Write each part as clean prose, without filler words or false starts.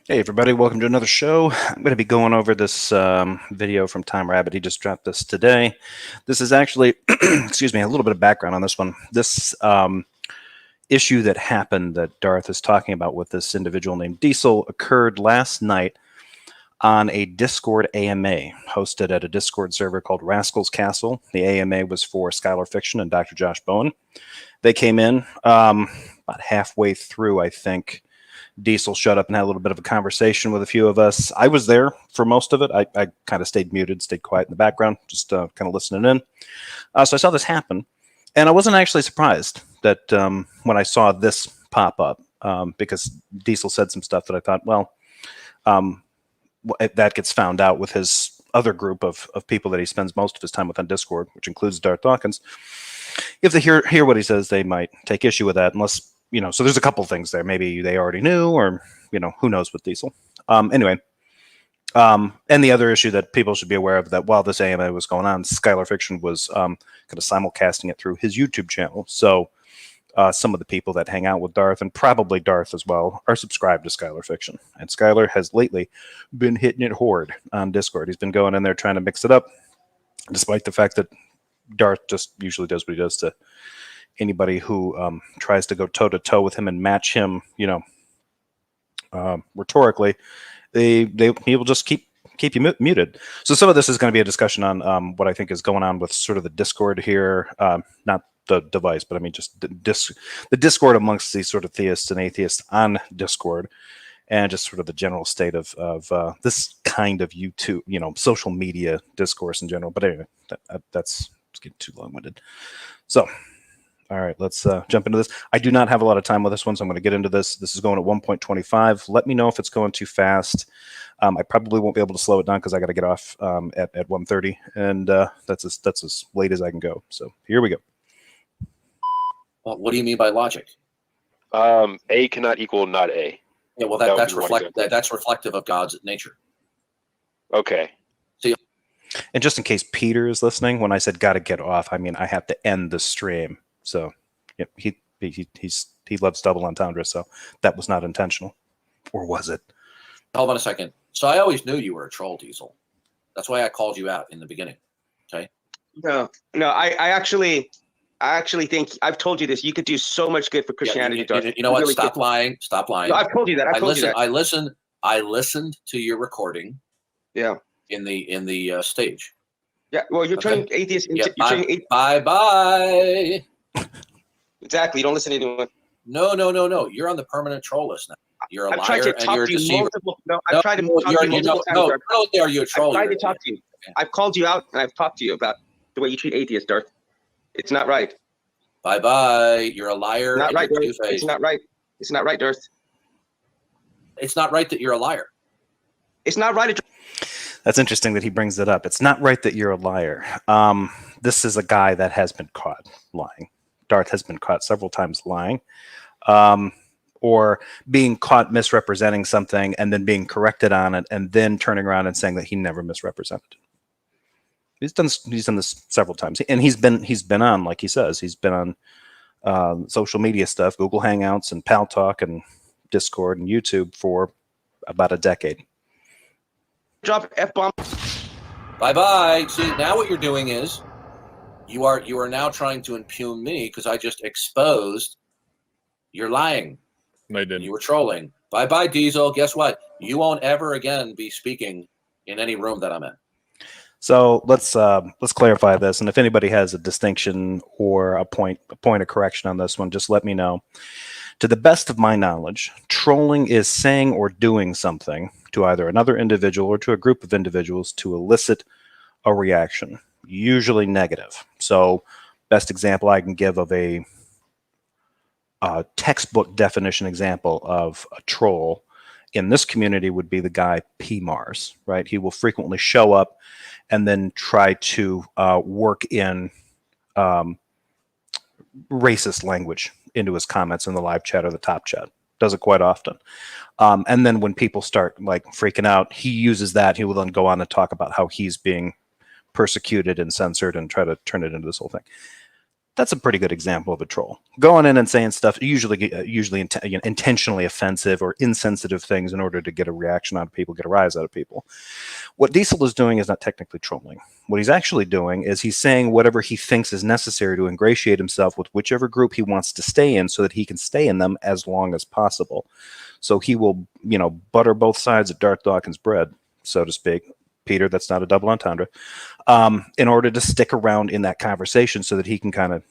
Hey everybody, welcome to another show. I'm going to be going over this video from Time Rabbit. He just dropped this today. This is actually, excuse me, a little bit of background on this one. This issue that happened that Darth is talking about with this individual named Diesel occurred last night on a Discord AMA hosted at a Discord server called Rascal's Castle. The AMA was for Skylar Fiction and Dr. Josh Bowen. They came in about halfway through, I think. Diesel showed up and had a little bit of a conversation with a few of us. I was there for most of it. I kind of stayed muted, stayed quiet in the background, just kind of listening in. So I saw this happen, and I wasn't actually surprised that when I saw this pop up, because Diesel said some stuff that I thought, well, that gets found out with his other group of people that he spends most of his time with on Discord, which includes Darth Dawkins. If they hear what he says, they might take issue with that, unless so there's a couple things there. Maybe they already knew, or, who knows with Diesel. Anyway, and the other issue that people should be aware of, that while this AMA was going on, Skylar Fiction was kind of simulcasting it through his YouTube channel. So some of the people that hang out with Darth, and probably Darth as well, are subscribed to Skylar Fiction. And Skylar has lately been hitting it hard on Discord. He's been going in there trying to mix it up, despite the fact that Darth just usually does what he does to anybody who tries to go toe-to-toe with him and match him, rhetorically. He will just keep you muted. So some of this is going to be a discussion on what I think is going on with sort of the Discord here, not the device, but I mean just the Discord amongst these sort of theists and atheists on Discord, and just sort of the general state of this kind of YouTube, social media discourse in general. But anyway, that's getting too long-winded. So, all right, let's jump into this. I do not have a lot of time with this one, so I'm going to get into this. This is going at 1.25. Let me know if it's going too fast. I probably won't be able to slow it down because I got to get off at 1:30, and that's as late as I can go. So here we go. Well, what do you mean by logic? A cannot equal not A. Yeah, well, that's reflective of God's nature. Okay. See, and just in case Peter is listening, when I said got to get off, I mean I have to end the stream. So, yep, he loves double entendre, so that was not intentional, or was it? Hold on a second. So I always knew you were a troll, Diesel. That's why I called you out in the beginning. Okay. No. I actually think I've told you this. You could do so much good for Christianity. Yeah, you know what? Really Stop lying. Stop lying. No, I've told you that. I listened to your recording. Yeah. In the stage. Yeah. Well, you're turning atheist. Bye. Exactly. You don't listen to anyone. No. You're on the permanent troll list now. You're a liar. I've tried to talk to you multiple. No, I've tried to talk to you multiple times. No, are you a troll? I've tried to talk to you. I've called you out and I've talked to you about the way you treat atheists, Darth. It's not right. Bye. You're a liar. Not right, Darth. It's not right. It's not right, Darth. It's not right that you're a liar. It's not right. That's interesting that he brings it up. It's not right that you're a liar. This is a guy that has been caught lying. Darth has been caught several times lying, or being caught misrepresenting something and then being corrected on it, and then turning around and saying that he never misrepresented it. He's done this several times, and he's been on, like he says, he's been on social media stuff, Google Hangouts and Pal Talk and Discord and YouTube for about a decade. Drop F-bomb. Bye. See, now what you're doing is you are now trying to impugn me because I just exposed you're lying. I didn't. You were trolling. Bye, Diesel. Guess what? You won't ever again be speaking in any room that I'm in. So let's clarify this, and if anybody has a distinction or a point of correction on this one, just let me know. To the best of my knowledge, trolling is saying or doing something to either another individual or to a group of individuals to elicit a reaction, usually negative. So, best example I can give of a textbook definition example of a troll in this community would be the guy P. Mars, right? He will frequently show up and then try to work in racist language into his comments in the live chat or the top chat. Does it quite often. And then when people start like freaking out, he uses that. He will then go on and talk about how he's being persecuted and censored and try to turn it into this whole thing. That's a pretty good example of a troll. Going in and saying stuff usually intentionally offensive or insensitive things in order to get a reaction out of people, get a rise out of people. What Diesel is doing is not technically trolling. What he's actually doing is he's saying whatever he thinks is necessary to ingratiate himself with whichever group he wants to stay in so that he can stay in them as long as possible. So he will, butter both sides of Darth Dawkins' bread, so to speak. Peter, that's not a double entendre. In order to stick around in that conversation so that he can kind of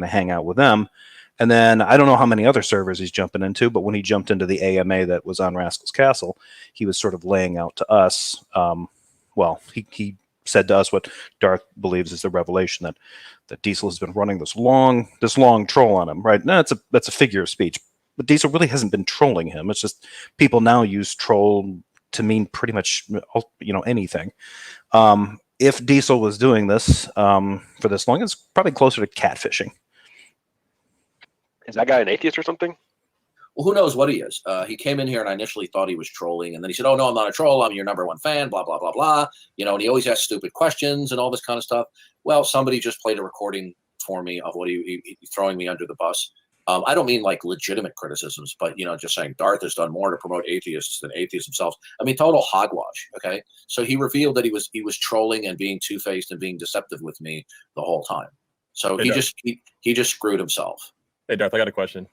hang out with them. And then I don't know how many other servers he's jumping into, but when he jumped into the AMA that was on Rascal's Castle, he was sort of laying out to us. He said to us what Darth believes is the revelation that Diesel has been running this long troll on him. Right? No, that's a figure of speech. But Diesel really hasn't been trolling him. It's just people now use troll to mean pretty much anything. If Diesel was doing this for this long, it's probably closer to catfishing. Is that guy an atheist or something? Well, who knows what he is? He came in here and I initially thought he was trolling, and then he said, "Oh no, I'm not a troll. I'm your #1 fan." Blah blah blah blah. And he always asks stupid questions and all this kind of stuff. Well, somebody just played a recording for me of what he throwing me under the bus. I don't mean like legitimate criticisms, but just saying Darth has done more to promote atheists than atheists themselves. I mean, total hogwash. Okay, so he revealed that he was trolling and being two-faced and being deceptive with me the whole time. So he just screwed himself. Hey Darth, I got a question.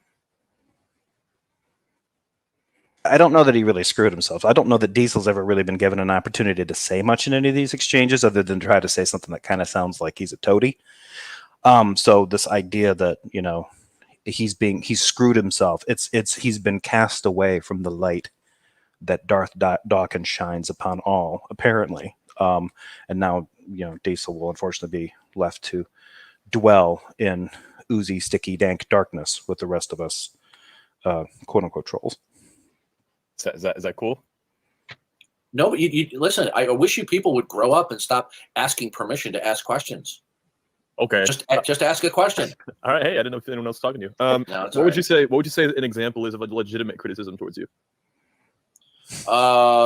I don't know that he really screwed himself. I don't know that Diesel's ever really been given an opportunity to say much in any of these exchanges, other than try to say something that kind of sounds like he's a toady. So this idea that he's screwed himself. He's been cast away from the light that Darth Dawkins shines upon all, apparently. And now, Diesel will unfortunately be left to dwell in oozy, sticky, dank darkness with the rest of us, quote unquote trolls. Is that cool? No, but you listen. I wish you people would grow up and stop asking permission to ask questions. Okay. Just ask a question. All right. Hey, I didn't know if anyone else was talking to you. No, what would you say? What would you say an example is of a legitimate criticism towards you?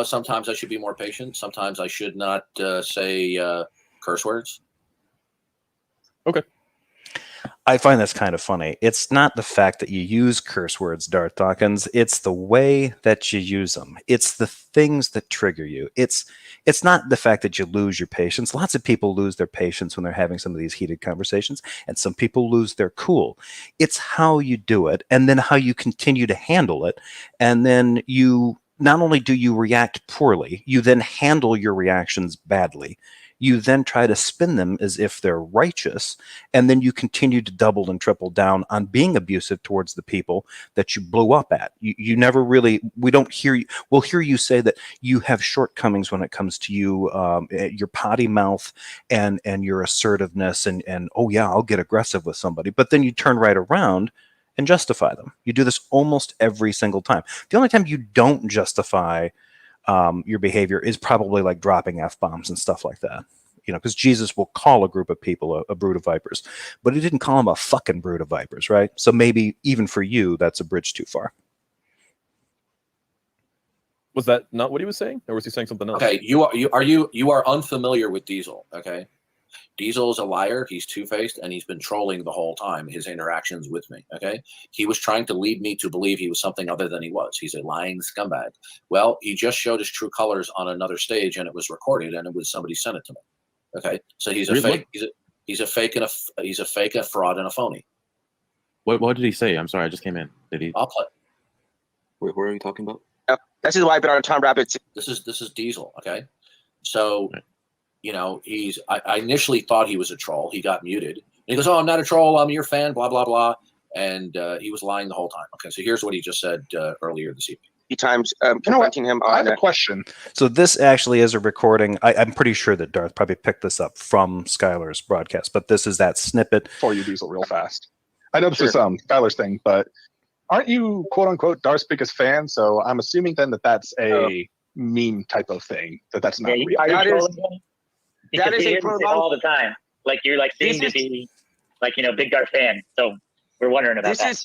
Sometimes I should be more patient. Sometimes I should not say curse words. Okay. I find that's kind of funny. It's not the fact that you use curse words, Darth Dawkins. It's the way that you use them. It's the things that trigger you. It's not the fact that you lose your patience. Lots of people lose their patience when they're having some of these heated conversations, and some people lose their cool. It's how you do it, and then how you continue to handle it, and then you not only do you react poorly, you then handle your reactions badly. You then try to spin them as if they're righteous, and then you continue to double and triple down on being abusive towards the people that you blew up at. You never really, we don't hear you, we'll hear you say that you have shortcomings when it comes to your potty mouth and your assertiveness and oh yeah, I'll get aggressive with somebody, but then you turn right around and justify them. You do this almost every single time. The only time you don't justify your behavior is probably like dropping F-bombs and stuff like that. Because Jesus will call a group of people a brood of vipers, but he didn't call them a fucking brood of vipers, right? So maybe even for you, that's a bridge too far. Was that not what he was saying, or was he saying something else? Okay, you are unfamiliar with Diesel. Okay, Diesel is a liar. He's two-faced, and he's been trolling the whole time. His interactions with me. Okay, he was trying to lead me to believe he was something other than he was. He's a lying scumbag. Well, he just showed his true colors on another stage, and it was recorded, and somebody sent it to me. Okay, so he's a fake. He's a fake and a fraud and a phony. What did he say? I'm sorry, I just came in. Did he? I'll play. Where are you talking about? This is why I've been on Tom Rabbit's. This is Diesel. Okay, so. Right. I initially thought he was a troll. He got muted. And he goes, "Oh, I'm not a troll. I'm your fan, blah, blah, blah." And he was lying the whole time. Okay, so here's what he just said earlier this evening. Times confronting him on. I have a question. So this actually is a recording. I'm pretty sure that Darth probably picked this up from Skylar's broadcast, but this is that snippet. For you, Diesel, real fast. I know this is Skylar's thing, but aren't you, quote unquote, Darth's biggest fan? So I'm assuming then that that's a meme type of thing, that's not real. That is a prolonged all the time. Like you're like seem to be like big Darth fan. So we're wondering about that.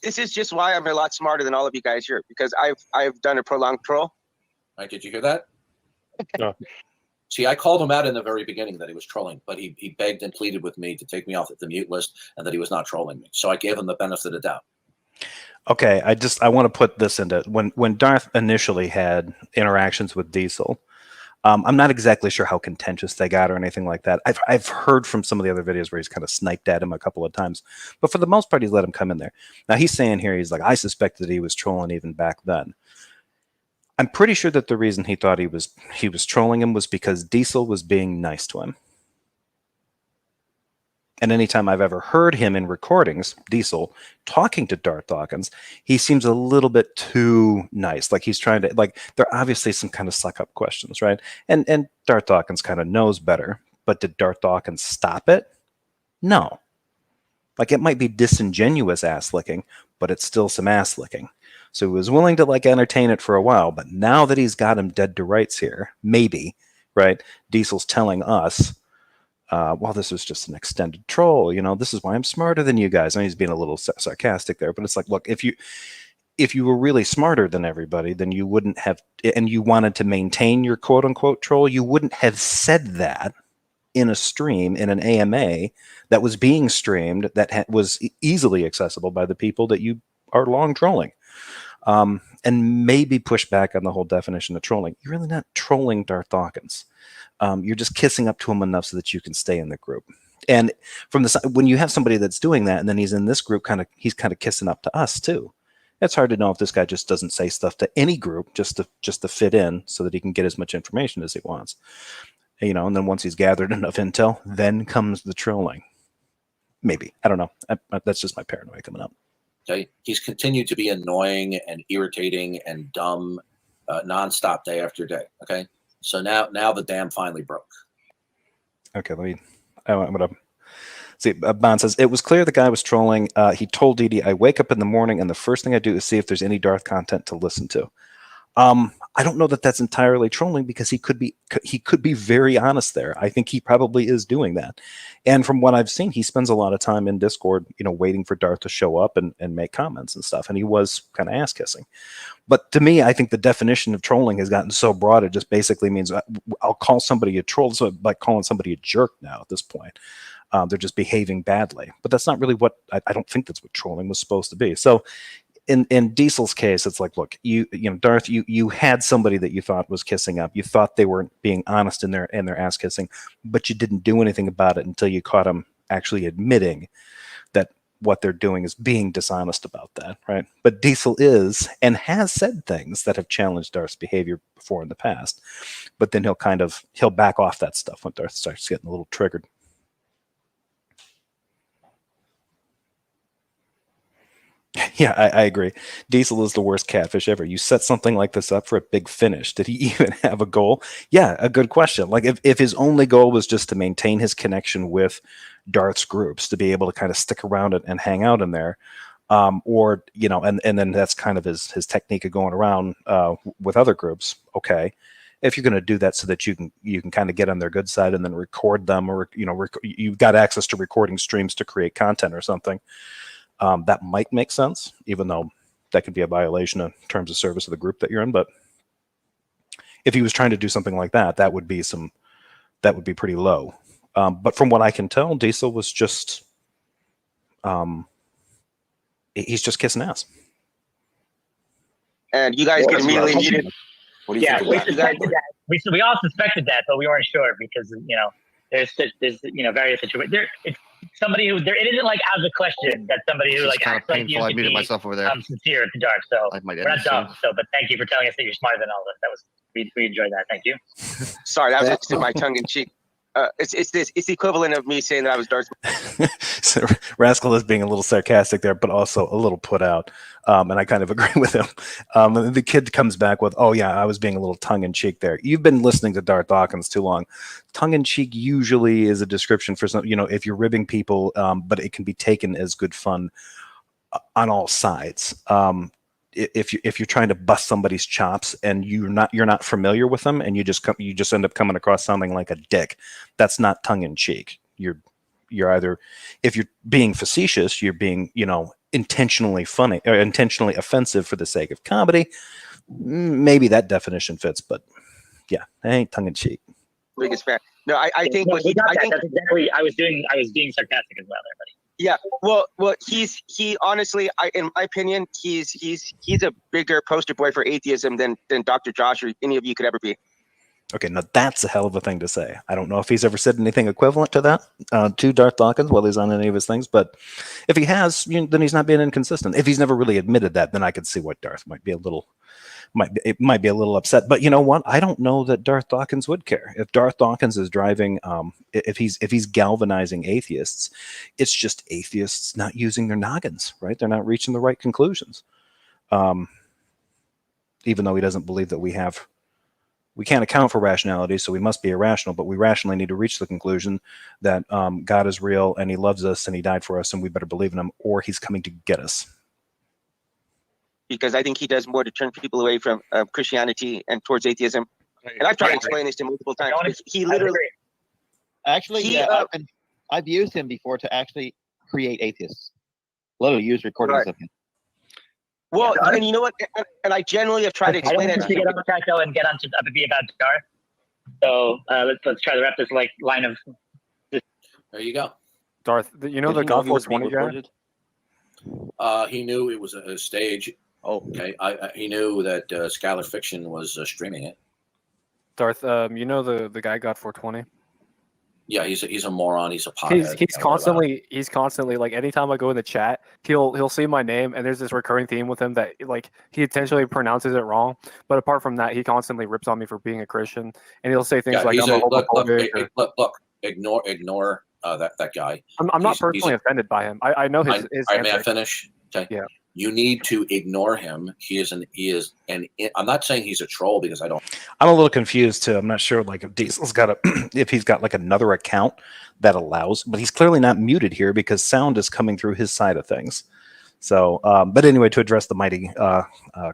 This is just why I'm a lot smarter than all of you guys here, because I've done a prolonged troll. Right, did you hear that? No. See, I called him out in the very beginning that he was trolling, but he begged and pleaded with me to take me off the mute list and that he was not trolling me. So I gave him the benefit of the doubt. Okay, I want to put this into when Darth initially had interactions with Diesel. I'm not exactly sure how contentious they got or anything like that. I've heard from some of the other videos where he's kind of sniped at him a couple of times, but for the most part, he's let him come in there. Now he's saying here, he's like, I suspected he was trolling even back then. I'm pretty sure that the reason he thought he was trolling him was because Diesel was being nice to him. And anytime I've ever heard him in recordings, Diesel, talking to Darth Dawkins, he seems a little bit too nice. Like he's trying to, like, there are obviously some kind of suck up questions, right? And Darth Dawkins kind of knows better. But did Darth Dawkins stop it? No. Like, it might be disingenuous ass licking, but it's still some ass licking. So he was willing to, like, entertain it for a while. But now that he's got him dead to rights here, maybe, right? Diesel's telling us, well, this was just an extended troll. You know, this is why I'm smarter than you guys. And he's being a little sarcastic there, but it's like, look, if you were really smarter than everybody, then you wouldn't have, and you wanted to maintain your quote unquote troll, you wouldn't have said that in a stream, in an AMA that was being streamed, that was easily accessible by the people that you are long trolling. And maybe push back on the whole definition of trolling. You're really not trolling Darth Dawkins. You're just kissing up to him enough so that you can stay in the group. And from the when you have somebody that's doing that, and then he's in this group, he's kind of kissing up to us too. It's hard to know if this guy just doesn't say stuff to any group just to fit in, so that he can get as much information as he wants. You know, and then once he's gathered enough intel, then comes the trolling. Maybe, I don't know. That's just my paranoia coming up. Okay, he's continued to be annoying and irritating and dumb, nonstop, day after day. Okay. So now the dam finally broke. Okay, I'm going to see. Bond says, it was clear the guy was trolling. He told Dee Dee, I wake up in the morning and the first thing I do is see if there's any Darth content to listen to. I don't know that that's entirely trolling, because he could be very honest there. I think he probably is doing that. And from what I've seen, he spends a lot of time in Discord, you know, waiting for Darth to show up and make comments and stuff. And he was kind of ass kissing. But to me, I think the definition of trolling has gotten so broad, it just basically means I'll call somebody a troll. So like calling somebody a jerk now at this point. They're just behaving badly. But that's not really what, I don't think that's what trolling was supposed to be. So in Diesel's case, it's like, look, you know, Darth, you had somebody that you thought was kissing up. You thought they weren't being honest in their ass kissing, but you didn't do anything about it until you caught them actually admitting that what they're doing is being dishonest about that, right? But Diesel is and has said things that have challenged Darth's behavior before in the past, but then he'll back off that stuff when Darth starts getting a little triggered. Yeah, I agree. Diesel is the worst catfish ever. You set something like this up for a big finish. Did he even have a goal? Yeah, a good question. Like if his only goal was just to maintain his connection with Darth's groups, to be able to kind of stick around it and hang out in there, or, you know, and then that's kind of his technique of going around with other groups. Okay. If you're going to do that so that you can kind of get on their good side and then record them, or, you know, you've got access to recording streams to create content or something. That might make sense, even though that could be a violation of terms of service of the group that you're in. But if he was trying to do something like that, that would be pretty low. But from what I can tell, Diesel was just, he's just kissing ass. And you guys can immediately mute it. What do you Yeah, think? we of that? suspected that. We all suspected that, but we weren't sure because, you know, there's you know, various situations. It's somebody who it isn't like out of the question that somebody who like kind of acts like you painful. I could muted be myself over there. sincere to Darth. So I might we're not dumb. So, but thank you for telling us that you're smarter than all of us. That was we enjoyed that. Thank you. Sorry, that was just my tongue in cheek. It's the equivalent of me saying that I was Darth. So Rascal is being a little sarcastic there, but also a little put out. And I kind of agree with him. And the kid comes back with, oh yeah, I was being a little tongue in cheek there. You've been listening to Darth Dawkins too long. Tongue in cheek usually is a description for some, you know, if you're ribbing people, but it can be taken as good fun on all sides. If you're trying to bust somebody's chops and you're not familiar with them, and you just end up coming across sounding like a dick, that's not tongue in cheek. You're either, if you're being facetious, you're being, you know, intentionally funny or intentionally offensive for the sake of comedy. Maybe that definition fits, but yeah, it ain't tongue in cheek. biggest fan. No, I think No, what we got I that. think That's exactly. I was being sarcastic as well, there, buddy. yeah. Well, he honestly, in my opinion, he's a bigger poster boy for atheism than Dr. Josh or any of you could ever be. Okay, now that's a hell of a thing to say. I don't know if he's ever said anything equivalent to that to Darth Dawkins while he's on any of his things, but if he has, then he's not being inconsistent. If he's never really admitted that, then I could see what Darth might be a little upset. But you know what? I don't know that Darth Dawkins would care if Darth Dawkins is driving. If he's galvanizing atheists, it's just atheists not using their noggins, right? They're not reaching the right conclusions. Even though he doesn't believe that we can't account for rationality, so we must be irrational, but we rationally need to reach the conclusion that God is real and he loves us and he died for us and we better believe in him or he's coming to get us. Because I think he does more to turn people away from Christianity and towards atheism. And I've tried to explain this to him multiple times. He literally, actually, I've used him before to actually create atheists. Literally use recordings of him. Well, and you know what? And I generally have tried to explain it to get on track though and get on to be about Darth. So let's try to wrap this line of. There you go. Darth, you know the God 420 guy? He knew it was a stage. Oh, okay. He knew that Skylar Fiction was streaming it. Darth, you know the guy God 420? Yeah, he's a moron. He's a pothead. He's constantly like anytime I go in the chat, he'll see my name and there's this recurring theme with him that like he intentionally pronounces it wrong. But apart from that, he constantly rips on me for being a Christian, and he'll say things like I'm a homophobic. Look, ignore that guy. I'm not personally offended by him. I know his. All right, may I finish? Okay. Yeah. You need to ignore him. I'm not saying he's a troll because I don't. I'm a little confused too. I'm not sure like if Diesel's got if he's got like another account that allows, but he's clearly not muted here because sound is coming through his side of things. So, but anyway, to address the mighty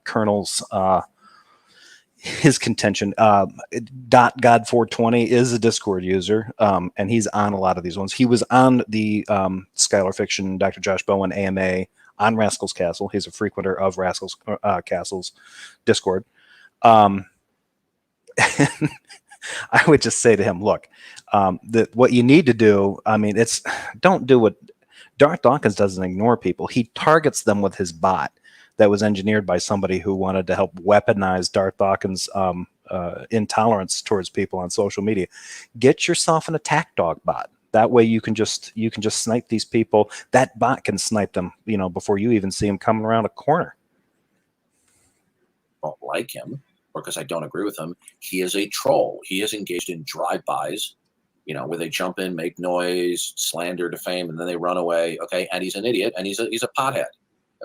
Colonel's his contention, God420 is a Discord user, and he's on a lot of these ones. He was on the Skylar Fiction, Dr. Josh Bowen AMA. On Rascal's Castle. He's a frequenter of Rascal's Castle's Discord. I would just say to him, look, what you need to do, I mean, don't do what Darth Dawkins doesn't ignore people. He targets them with his bot that was engineered by somebody who wanted to help weaponize Darth Dawkins' intolerance towards people on social media. Get yourself an attack dog bot. That way you can just snipe these people. That bot can snipe them, before you even see them coming around a corner. I don't like him, or because I don't agree with him. He is a troll. He is engaged in drive-bys, where they jump in, make noise, slander, defame, and then they run away. Okay, and he's an idiot, and he's a pothead.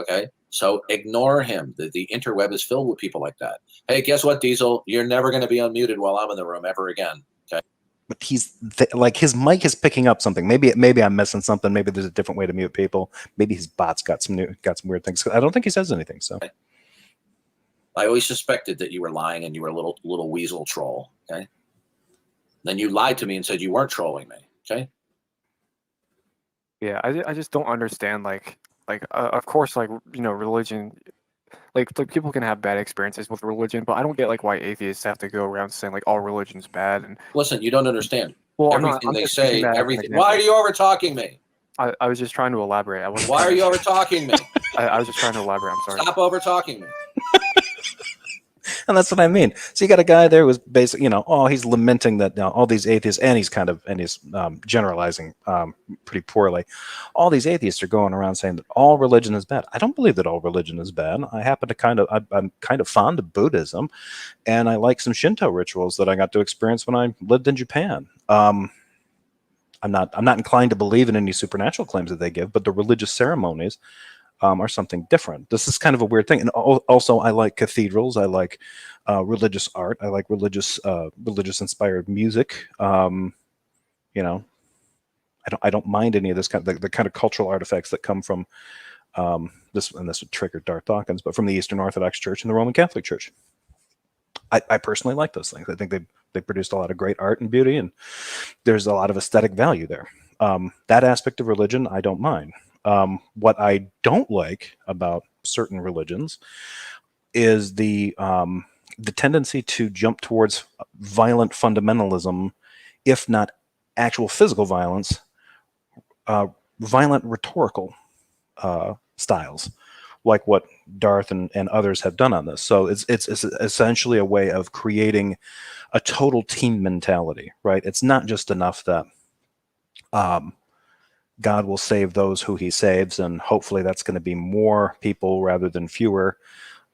Okay, so ignore him. The interweb is filled with people like that. Hey, guess what, Diesel? You're never going to be unmuted while I'm in the room ever again. Okay. But like his mic is picking up something. Maybe I'm missing something. Maybe there's a different way to mute people. Maybe his bot's got some weird things. I don't think he says anything. So I always suspected that you were lying and you were a little weasel troll. Okay. Then you lied to me and said you weren't trolling me. Okay. Yeah, I just don't understand. Like of course, religion. Like people can have bad experiences with religion, but I don't get why atheists have to go around saying all religion's bad. And listen, you don't understand. Well, everything they say, everything. Why are you over talking me? I was just trying to elaborate. Why are you over talking me? I was just trying to elaborate. I'm sorry. Stop over talking me. And that's what I mean. So you got a guy there who was basically, he's lamenting that all these atheists, and he's generalizing pretty poorly. All these atheists are going around saying that all religion is bad. I don't believe that all religion is bad. I happen to I'm kind of fond of Buddhism, and I like some Shinto rituals that I got to experience when I lived in Japan. I'm not inclined to believe in any supernatural claims that they give, but the religious ceremonies are something different. This is kind of a weird thing. And also I like cathedrals. I like religious art. I like religious inspired music. I don't mind any of this kind of the kind of cultural artifacts that come from this would trigger Darth Dawkins, but from the Eastern Orthodox Church and the Roman Catholic Church. I personally like those things. I think they produced a lot of great art and beauty, and there's a lot of aesthetic value there. That aspect of religion, I don't mind. What I don't like about certain religions is the tendency to jump towards violent fundamentalism if not actual physical violence, violent rhetorical styles, like what Darth and others have done on this. So it's essentially a way of creating a total team mentality, right? It's not just enough that God will save those who he saves, and hopefully that's going to be more people rather than fewer.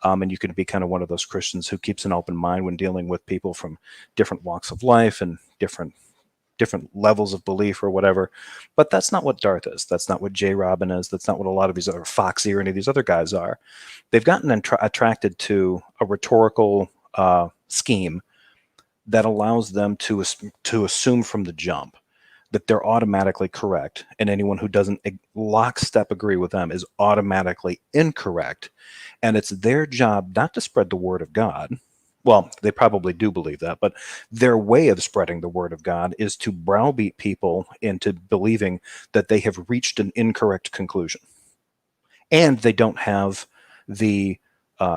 And you can be kind of one of those Christians who keeps an open mind when dealing with people from different walks of life and different levels of belief or whatever. But that's not what Darth is. That's not what J. Robin is. That's not what a lot of these other Foxy or any of these other guys are. They've gotten attracted to a rhetorical scheme that allows them to assume from the jump that they're automatically correct, and anyone who doesn't lockstep agree with them is automatically incorrect. And it's their job not to spread the word of God. Well, they probably do believe that, but their way of spreading the word of God is to browbeat people into believing that they have reached an incorrect conclusion. And they don't have the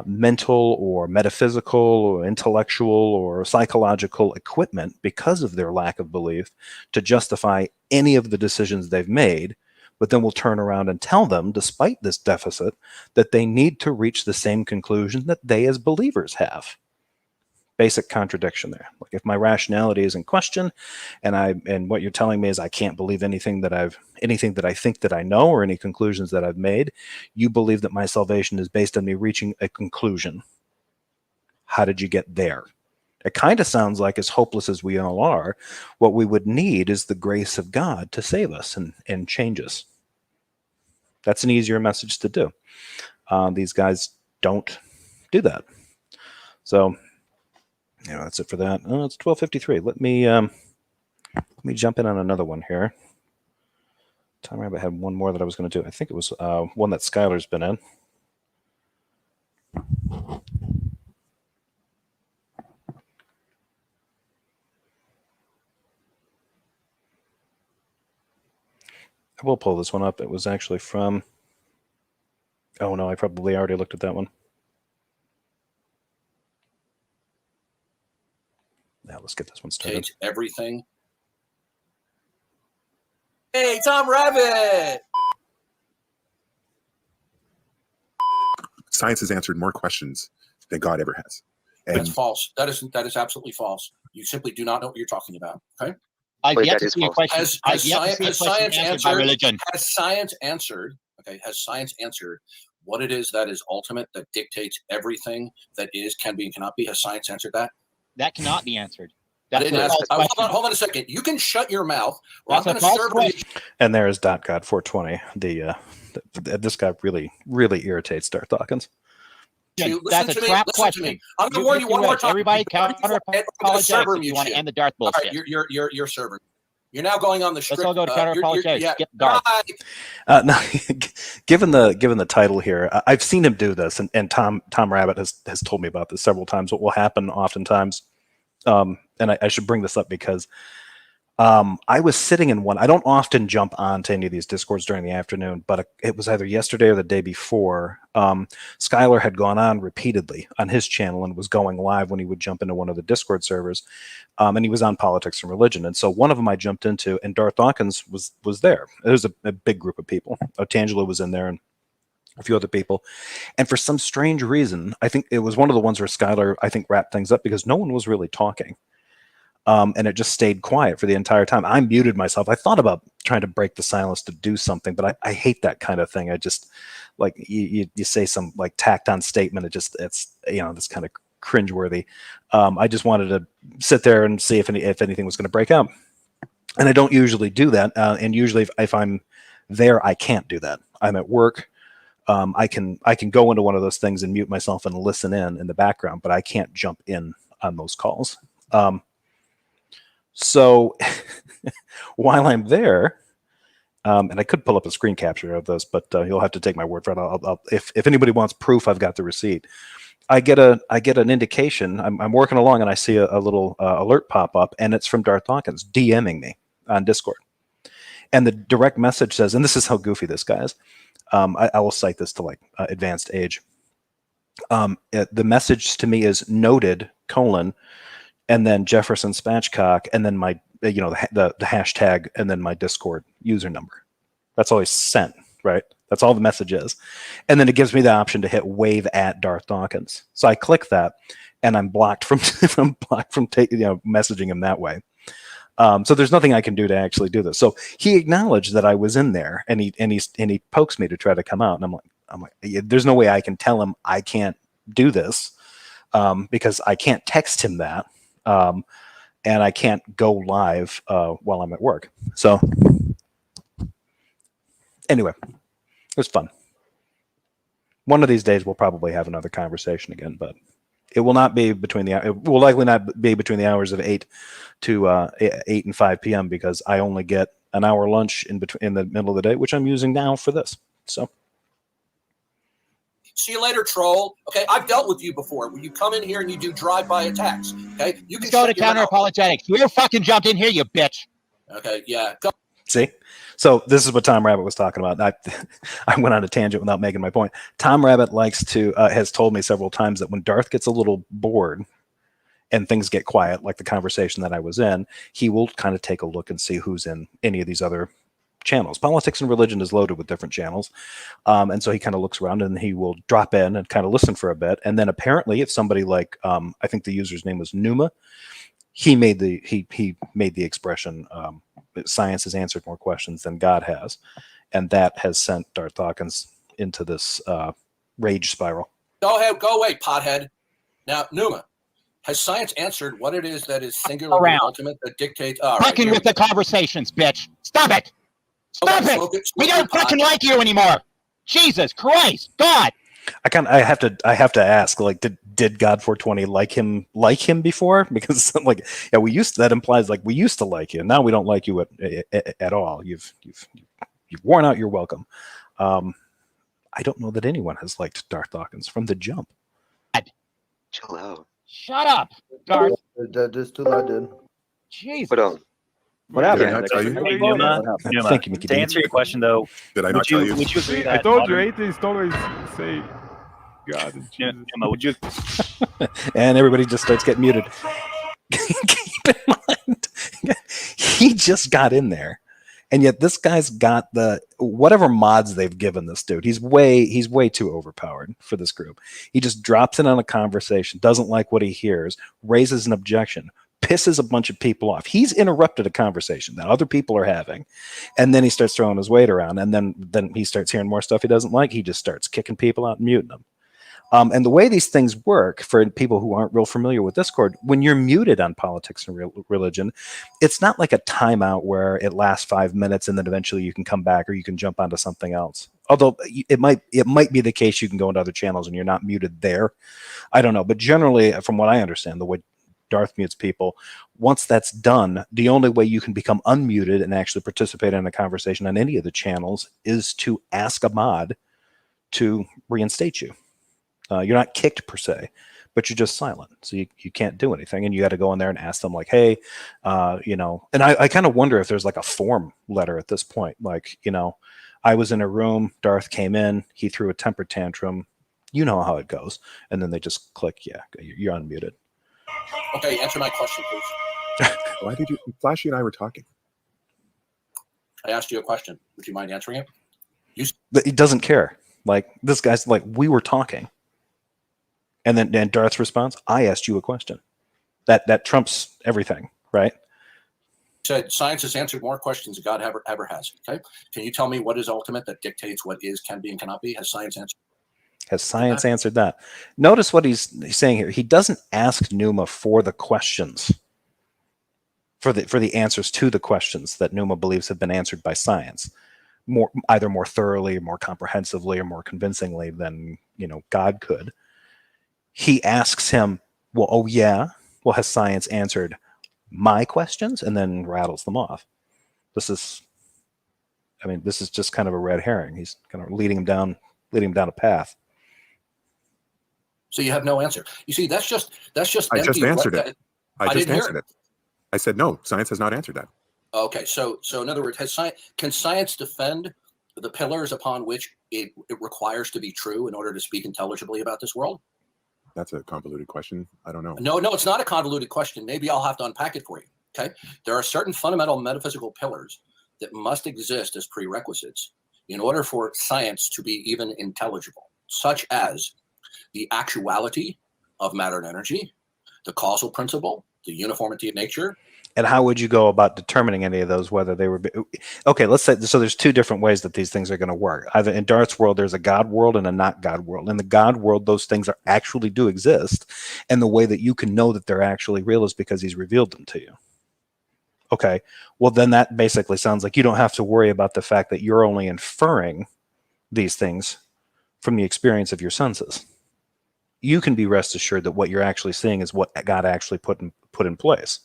mental or metaphysical or intellectual or psychological equipment, because of their lack of belief, to justify any of the decisions they've made. But then we'll turn around and tell them, despite this deficit, that they need to reach the same conclusion that they as believers have. Basic contradiction there. Like, if my rationality is in question, and what you're telling me is I can't believe anything that I think that I know, or any conclusions that I've made, you believe that my salvation is based on me reaching a conclusion. How did you get there? It kind of sounds like, as hopeless as we all are, what we would need is the grace of God to save us and change us. That's an easier message to do. These guys don't do that. So, that's it for that. Oh, it's 12:53. Let me jump in on another one here. Time Rabbit had one more that I was going to do. I think it was one that Skylar's been in. I will pull this one up. It was actually from... Oh, no, I probably already looked at that one. Now let's get this one started. Takes everything. Hey, Tom Rabbit! Science has answered more questions than God ever has. And That's false. That is absolutely false. You simply do not know what you're talking about. Okay. I've Wait, yet that to is see a false. question. Has I've yet to see a question science answered by answered? religion. Has science answered? Okay. Has science answered what it is that is ultimate, that dictates everything that is, can be, and cannot be? Has science answered that? That cannot be answered. I That's didn't a ask. false question. Hold on a second. You can shut your mouth, or That's I'm a going to false serve question. And there is .God420. This guy really irritates Darth Dawkins. That's a trap question. I'm going to warn you one more time. Everybody counter apologize if you want to end the Darth All bullshit. right, you're serving. You're now going on the strict. Let's all go to counter apologize. Yeah. Skip Darth. No, given the title here, I've seen him do this, and Tom Rabbit has told me about this several times. What will happen oftentimes, and I should bring this up because I was sitting in one. I don't often jump on to any of these Discords during the afternoon, but it was either yesterday or the day before. Skylar had gone on repeatedly on his channel and was going live when he would jump into one of the Discord servers, and he was on politics and religion. And so one of them I jumped into, and Darth Dawkins was there. There was a big group of people. Tangela was in there, and a few other people. And for some strange reason, I think it was one of the ones where Skylar, I think, wrapped things up because no one was really talking. And it just stayed quiet for the entire time. I muted myself. I thought about trying to break the silence to do something, but I hate that kind of thing. I just, like, you say some like tacked on statement. It's this kind of cringeworthy. I just wanted to sit there and see if anything was going to break out. And I don't usually do that. And usually if I'm there, I can't do that. I'm at work. I can go into one of those things and mute myself and listen in the background, but I can't jump in on those calls. So while I'm there, and I could pull up a screen capture of this, but you'll have to take my word for it. If anybody wants proof, I've got the receipt. I get an indication. I'm working along and I see a little alert pop up, and it's from Darth Dawkins DMing me on Discord. And the direct message says, and this is how goofy this guy is. I will cite this to like advanced age. The message to me is noted : and then Jefferson Spatchcock, and then my the hashtag and then my Discord user number. That's always sent, right? That's all the message is. And then it gives me the option to hit wave at Darth Dawkins. So I click that, and I'm blocked from messaging him that way. So there's nothing I can do to actually do this. So he acknowledged that I was in there, and he pokes me to try to come out, and I'm like, there's no way I can tell him I can't do this, because I can't text him that, and I can't go live while I'm at work. So anyway, it was fun. One of these days we'll probably have another conversation again, but it will not be it will likely not be between the hours of 8 and 5 p.m. because I only get an hour lunch in the middle of the day, which I'm using now for this. So see you later, troll. Okay, I've dealt with you before. When you come in here and you do drive-by attacks. Okay, you can go to counter apologetics. You fucking jumped in here, you bitch. Okay, yeah. Go. See? So this is what Tom Rabbit was talking about. I went on a tangent without making my point. Tom Rabbit has told me several times that when Darth gets a little bored and things get quiet, like the conversation that I was in, he will kind of take a look and see who's in any of these other channels. Politics and religion is loaded with different channels. And so he kind of looks around and he will drop in and kind of listen for a bit. And then apparently if somebody like, I think the user's name was Numa, he made the expression, science has answered more questions than God has. And that has sent Darth Dawkins into this rage spiral. Go ahead, go away, pothead. Now, Numa, has science answered what it is that is singular and ultimate that dictates? Fucking with the conversations, bitch. Stop it. Stop it. We don't fucking like you anymore. Jesus Christ, God. I have to ask, like, did God 420 like him before? Because like, yeah, that implies like we used to like you. Now we don't like you at all. You've worn out your welcome. I don't know that anyone has liked Darth Dawkins from the jump. Chill out. Shut up, Darth. Just too loud, dude. Jesus. What else? What happened? Did I not tell you? Hey, Numa, Thank you, Mickey to D. answer your question, though, Did I not tell you? Would you agree that I told modern, you, atheists always say God and Jesus. Numa, would you? And everybody just starts getting muted. Keep in mind, he just got in there, and yet this guy's got the whatever mods they've given this dude. He's way too overpowered for this group. He just drops in on a conversation, doesn't like what he hears, raises an objection, pisses a bunch of people off. He's interrupted a conversation that other people are having, and then he starts throwing his weight around, and then he starts hearing more stuff he doesn't like. He just starts kicking people out and muting them. And the way these things work for people who aren't real familiar with Discord, when you're muted on politics and religion, it's not like a timeout where it lasts 5 minutes and then eventually you can come back or you can jump onto something else. Although it might be the case you can go into other channels and you're not muted there. I don't know. But generally, from what I understand, the way Darth mutes people, once that's done, the only way you can become unmuted and actually participate in a conversation on any of the channels is to ask a mod to reinstate you. You're not kicked per se, but you're just silent. So you can't do anything. And you got to go in there and ask them like, hey, and I kind of wonder if there's like a form letter at this point. Like, I was in a room, Darth came in, he threw a temper tantrum. You know how it goes. And then they just click, yeah, you're unmuted. Okay, answer my question, please. Why did you? Flashy and I were talking. I asked you a question. Would you mind answering it? He doesn't care. Like, this guy's like, we were talking. And then Darth's response, I asked you a question. That trumps everything, right? Said science has answered more questions than God ever has. Okay. Can you tell me what is ultimate that dictates what is, can be, and cannot be? Has science answered? Has science answered that? Notice what he's saying here. He doesn't ask Numa for the questions, for the answers to the questions that Numa believes have been answered by science, either more thoroughly, more comprehensively, or more convincingly than God could. He asks him, well, has science answered my questions? And then rattles them off. This is just kind of a red herring. He's kind of leading him down a path. So you have no answer. You see, that's just. I just answered it. I just answered it. I said no. Science has not answered that. Okay, so in other words, can science defend the pillars upon which it requires to be true in order to speak intelligibly about this world? That's a convoluted question. I don't know. No, it's not a convoluted question. Maybe I'll have to unpack it for you. Okay, there are certain fundamental metaphysical pillars that must exist as prerequisites in order for science to be even intelligible, such as the actuality of matter and energy, the causal principle, the uniformity of nature. And how would you go about determining any of those, whether they were okay? Let's say so. There's two different ways that these things are going to work. Either in Darth's world, there's a God world and a not God world. In the God world, those things are actually do exist, and the way that you can know that they're actually real is because he's revealed them to you. Okay, well then that basically sounds like you don't have to worry about the fact that you're only inferring these things from the experience of your senses. You can be rest assured that what you're actually seeing is what God actually put in place.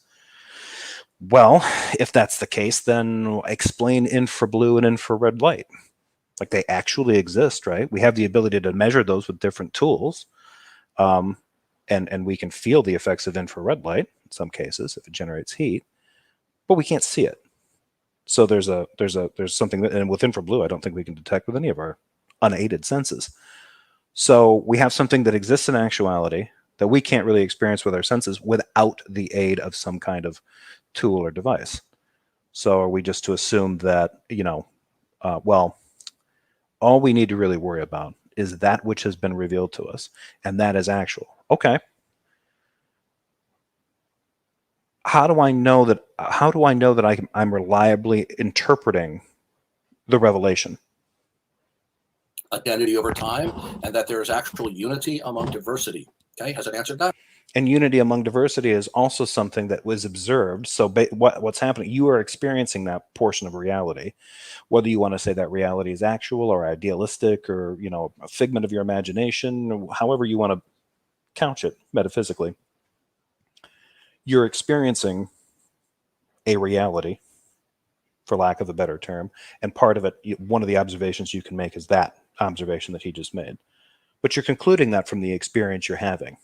Well, if that's the case, then explain infrablue and infrared light. Like they actually exist, right? We have the ability to measure those with different tools, and we can feel the effects of infrared light in some cases if it generates heat, but we can't see it. So there's something that, and with infrablue, I don't think we can detect with any of our unaided senses. So we have something that exists in actuality that we can't really experience with our senses without the aid of some kind of tool or device. So are we just to assume that, well, all we need to really worry about is that which has been revealed to us, and that is actual. Okay. How do I know that I'm reliably interpreting the revelation? Identity over time, and that there is actual unity among diversity. Okay, has it answered that? And unity among diversity is also something that was observed. So what's happening, you are experiencing that portion of reality, whether you want to say that reality is actual or idealistic or, a figment of your imagination, however you want to couch it metaphysically. You're experiencing a reality, for lack of a better term, and part of it, one of the observations you can make is that observation that he just made. But you're concluding that from the experience you're having.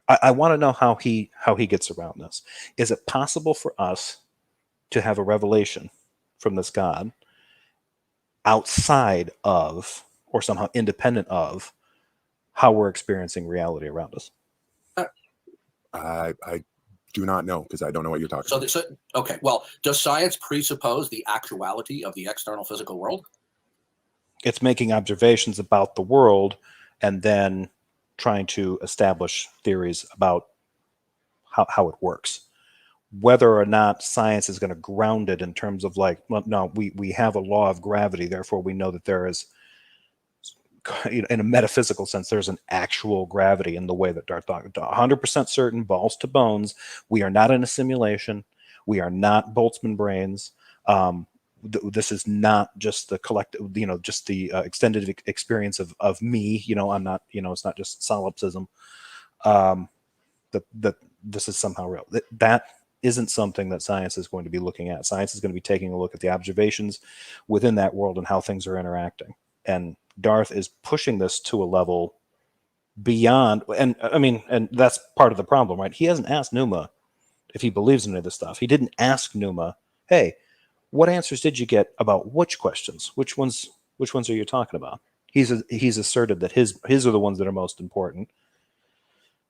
I want to know how he gets around this. Is it possible for us to have a revelation from this God outside of or somehow independent of how we're experiencing reality around us? I do not know because I don't know what you're talking about. Okay, well, does science presuppose the actuality of the external physical world? It's making observations about the world and then trying to establish theories about how it works. Whether or not science is going to ground it in terms of like, well, no, we have a law of gravity, therefore we know that there is, in a metaphysical sense, there's an actual gravity in the way that Darth Dawkins, 100% certain, balls to bones. We are not in a simulation. We are not Boltzmann brains. This is not just the collective, just the extended experience of me. I'm not, it's not just solipsism. That this is somehow real. That isn't something that science is going to be looking at. Science is going to be taking a look at the observations within that world and how things are interacting. And Darth is pushing this to a level beyond, and that's part of the problem, right? He hasn't asked Numa if he believes in any of this stuff. He didn't ask Numa, hey, what answers did you get about which questions? Which ones are you talking about? He's asserted that his are the ones that are most important,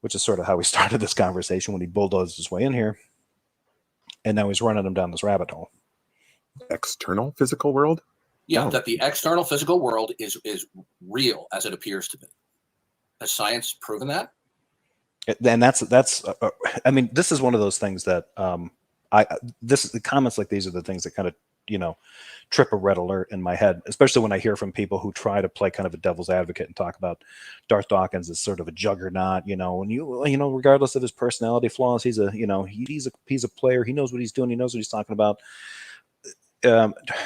which is sort of how we started this conversation when he bulldozed his way in here. And now he's running them down this rabbit hole. External physical world? Yeah, that the external physical world is real as it appears to be. Has science proven that? And that's this is one of those things that the comments like these are the things that kind of trip a red alert in my head, especially when I hear from people who try to play kind of a devil's advocate and talk about Darth Dawkins as sort of a juggernaut, and regardless of his personality flaws, he's a player. He knows what he's doing. He knows what he's talking about.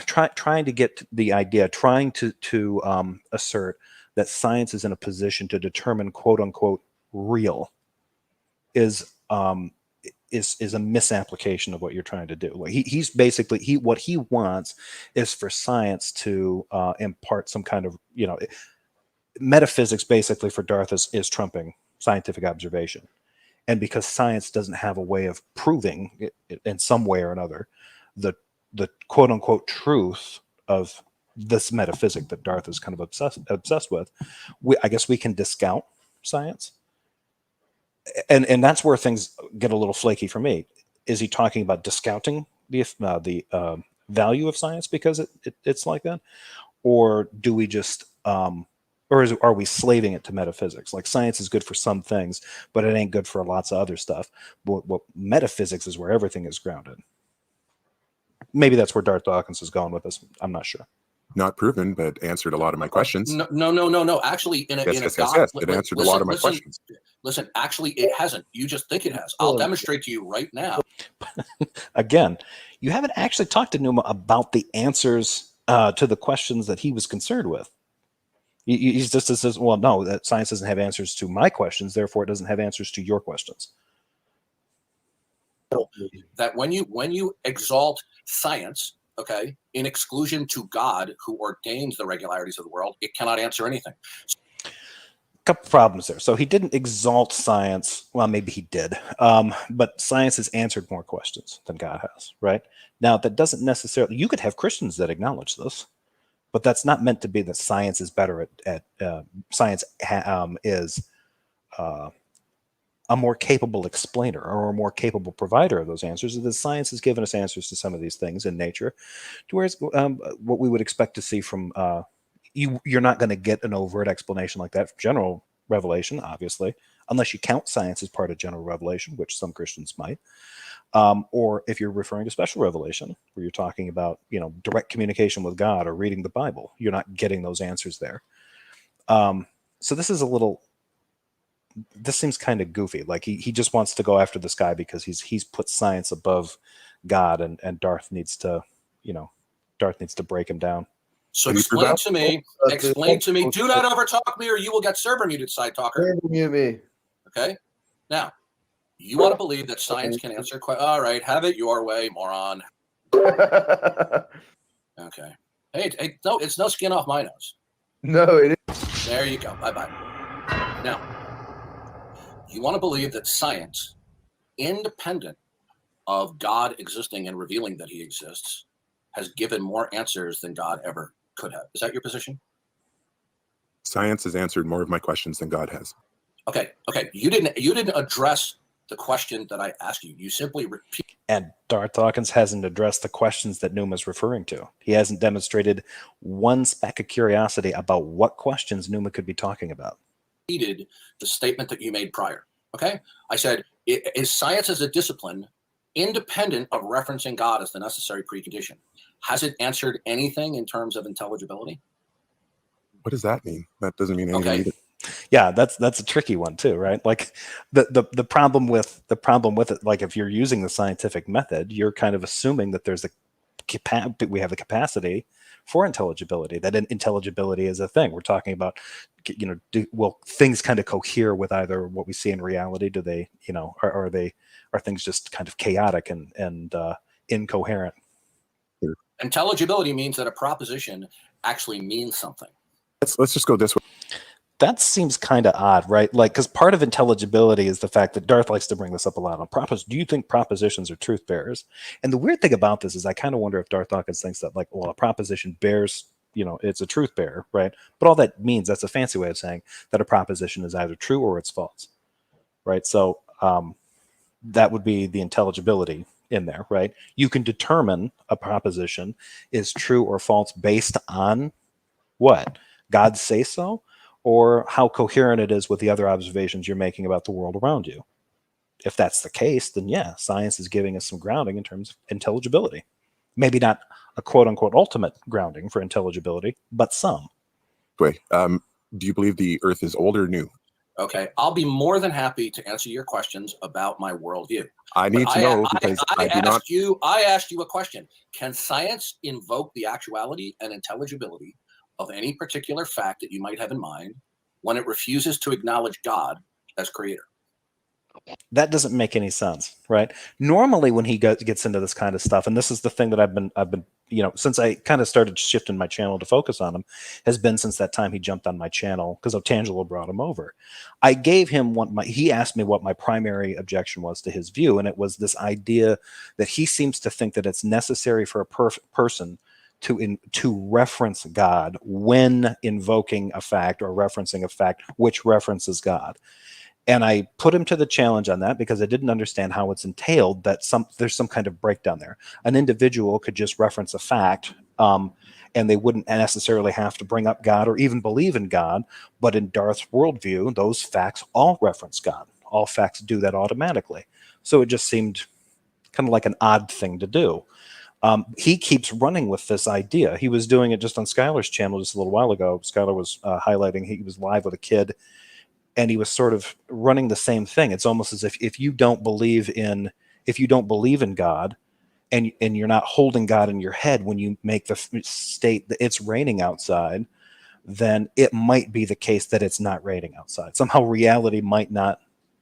Trying to get the idea, trying to assert that science is in a position to determine quote unquote real is a misapplication of what you're trying to do. Like he's basically what he wants is for science to impart some kind of metaphysics. Basically, for Darth is trumping scientific observation, and because science doesn't have a way of proving it in some way or another the quote unquote truth of this metaphysic that Darth is kind of obsessed with, I guess we can discount science. And that's where things get a little flaky for me. is he talking about discounting the value of science because it's like that, or do we just are we slaving it to metaphysics? Like science is good for some things, but it ain't good for lots of other stuff. But what metaphysics is where everything is grounded. Maybe that's where Darth Dawkins is going with this. I'm not sure. Not proven, but answered a lot of my questions. No. Actually, in a God, it answered a lot of my questions. Listen, actually, it hasn't. You just think it has. I'll demonstrate to you right now. Again, you haven't actually talked to Numa about the answers to the questions that he was concerned with. He's just says, well, no, that science doesn't have answers to my questions, therefore it doesn't have answers to your questions. That when you exalt science, okay, in exclusion to God, who ordains the regularities of the world, it cannot answer anything. Couple problems there. So he didn't exalt science. Well, maybe he did, but science has answered more questions than God has. Right now, that doesn't necessarily. You could have Christians that acknowledge this, but that's not meant to be that science is better at science is a more capable explainer or a more capable provider of those answers. The science has given us answers to some of these things in nature, to whereas what we would expect to see from you're not going to get an overt explanation like that from general revelation, obviously, unless you count science as part of general revelation, which some Christians might. Or if you're referring to special revelation, where you're talking about, direct communication with God or reading the Bible, you're not getting those answers there. So this seems kind of goofy. Like he just wants to go after this guy because he's put science above God, and Darth needs to break him down. So explain to me. Do not overtalk me, or you will get server muted, side talker. Mute me. Okay. Now, you want to believe that science can answer all right, have it your way, moron. Okay. Hey, no, it's no skin off my nose. No, it is. There you go. Bye-bye. Now, you want to believe that science, independent of God existing and revealing that he exists, has given more answers than God ever could have. Is that your position? Science has answered more of my questions than God has. Okay. You didn't address the question that I asked you. You simply repeat. And Darth Dawkins hasn't addressed the questions that Numa's referring to. He hasn't demonstrated one speck of curiosity about what questions Numa could be talking about. Repeated the statement that you made prior. Okay? I said, is science as a discipline independent of referencing God as the necessary precondition? Has it answered anything in terms of intelligibility? What does that mean? That doesn't mean anything either. Yeah, that's a tricky one too, right? Like the problem with it, like if you're using the scientific method, you're kind of assuming that we have the capacity for intelligibility, that intelligibility is a thing. We're talking about, will things kind of cohere with either what we see in reality? Do they, are things just kind of chaotic and incoherent? Intelligibility means that a proposition actually means something. Let's just go this way. That seems kind of odd, right? Like, because part of intelligibility is the fact that Darth likes to bring this up a lot on do you think propositions are truth bearers? And the weird thing about this is I kind of wonder if Darth Dawkins thinks that, like, well, a proposition bears, it's a truth bearer, right? But all that means, that's a fancy way of saying that a proposition is either true or it's false, right? So that would be the intelligibility in there, right? You can determine a proposition is true or false based on what? God say so? Or how coherent it is with the other observations you're making about the world around you. If that's the case, then yeah, science is giving us some grounding in terms of intelligibility. Maybe not a quote-unquote ultimate grounding for intelligibility, but some. Wait, do you believe the Earth is old or new? Okay, I'll be more than happy to answer your questions about my worldview. I need to know because I asked you a question. Can science invoke the actuality and intelligibility of any particular fact that you might have in mind when it refuses to acknowledge God as creator? That doesn't make any sense, right? Normally when he gets into this kind of stuff, and this is the thing that I've been since I kind of started shifting my channel to focus on him, has been since that time he jumped on my channel because Tangelo brought him over. I gave him he asked me what my primary objection was to his view, and it was this idea that he seems to think that it's necessary for a person to reference God when invoking a fact or referencing a fact which references God. And I put him to the challenge on that because I didn't understand how it's entailed that there's some kind of breakdown there. An individual could just reference a fact, and they wouldn't necessarily have to bring up God or even believe in God. But in Darth's worldview, those facts all reference God. All facts do that automatically. So it just seemed kind of like an odd thing to do. He keeps running with this idea. He was doing it just on Skylar's channel just a little while ago. Skylar was highlighting, he was live with a kid, and he was sort of running the same thing. It's almost as if you don't believe in God, and you're not holding God in your head when you make the state that it's raining outside, then it might be the case that it's not raining outside. Somehow reality might not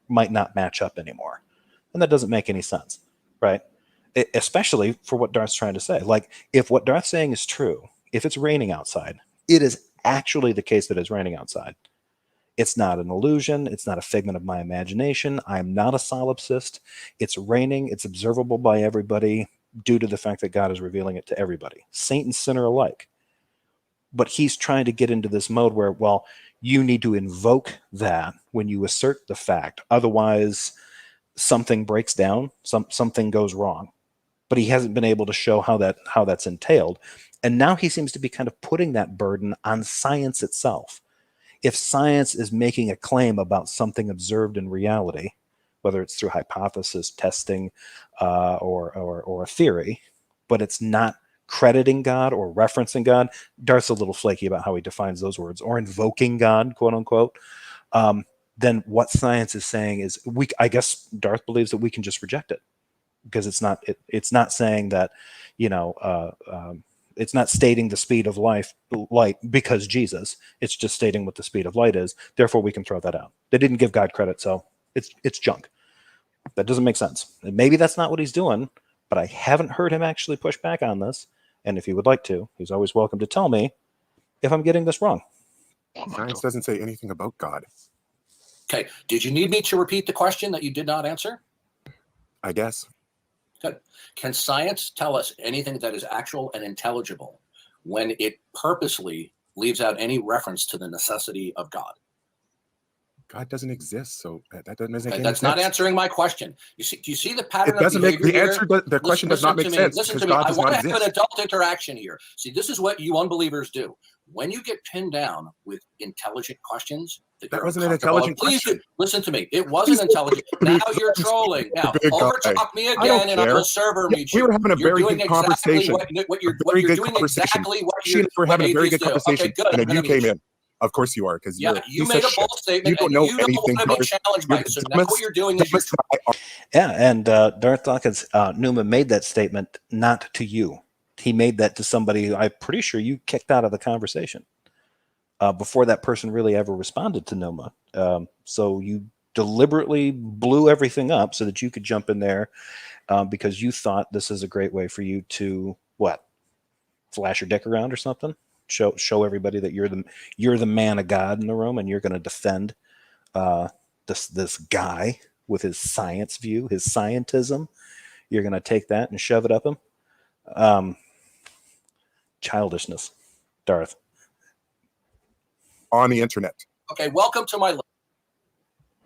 match up anymore. And that doesn't make any sense, right? Especially for what Darth's trying to say. Like, if what Darth's saying is true, if it's raining outside, it is actually the case that it's raining outside. It's not an illusion. It's not a figment of my imagination. I'm not a solipsist. It's raining. It's observable by everybody due to the fact that God is revealing it to everybody, saint and sinner alike. But he's trying to get into this mode where, well, you need to invoke that when you assert the fact. Otherwise, something breaks down, something goes wrong. But he hasn't been able to show how that's entailed. And now he seems to be kind of putting that burden on science itself. If science is making a claim about something observed in reality, whether it's through hypothesis, testing, or a theory, but it's not crediting God or referencing God, Darth's a little flaky about how he defines those words, or invoking God, quote unquote, then what science is saying is, I guess Darth believes that we can just reject it, because it's not saying that, it's not stating the speed of light because Jesus. It's just stating what the speed of light is. Therefore, we can throw that out. They didn't give God credit, so it's junk. That doesn't make sense. And maybe that's not what he's doing, but I haven't heard him actually push back on this. And if he would like to, he's always welcome to tell me if I'm getting this wrong. Science doesn't say anything about God. Okay. Did you need me to repeat the question that you did not answer? I guess. Good. Can science tell us anything that is actual and intelligible when it purposely leaves out any reference to the necessity of God? God doesn't exist, so that doesn't make any sense. That's not answering my question. You see? Do you see the pattern It doesn't of make behavior the answer. The question does not make sense. Listen to me. I want to have an adult interaction here. See, this is what you unbelievers do. When you get pinned down with intelligent questions, that wasn't an intelligent question. Listen to me. It wasn't intelligent. Now you're trolling. Now overtalk me again, and I will server meet you. We were having a very good conversation. You're doing exactly what She and I were having a very good atheists do. conversation, Okay, good. and then you came in. Of course you are, because you made a bold statement. You don't know anything. You don't want to be challenged by it. So now what you're doing is and Darth Dawkins, Numa made that statement not to you. He made that to somebody I'm pretty sure you kicked out of the conversation before that person really ever responded to Numa. So you deliberately blew everything up so that you could jump in there because you thought this is a great way for you to flash your dick around or something. Show everybody that you're the man of God in the room, and you're going to defend this guy with his science view, his scientism. You're going to take that and shove it up him. Childishness, Darth. On the internet. Okay, welcome to my.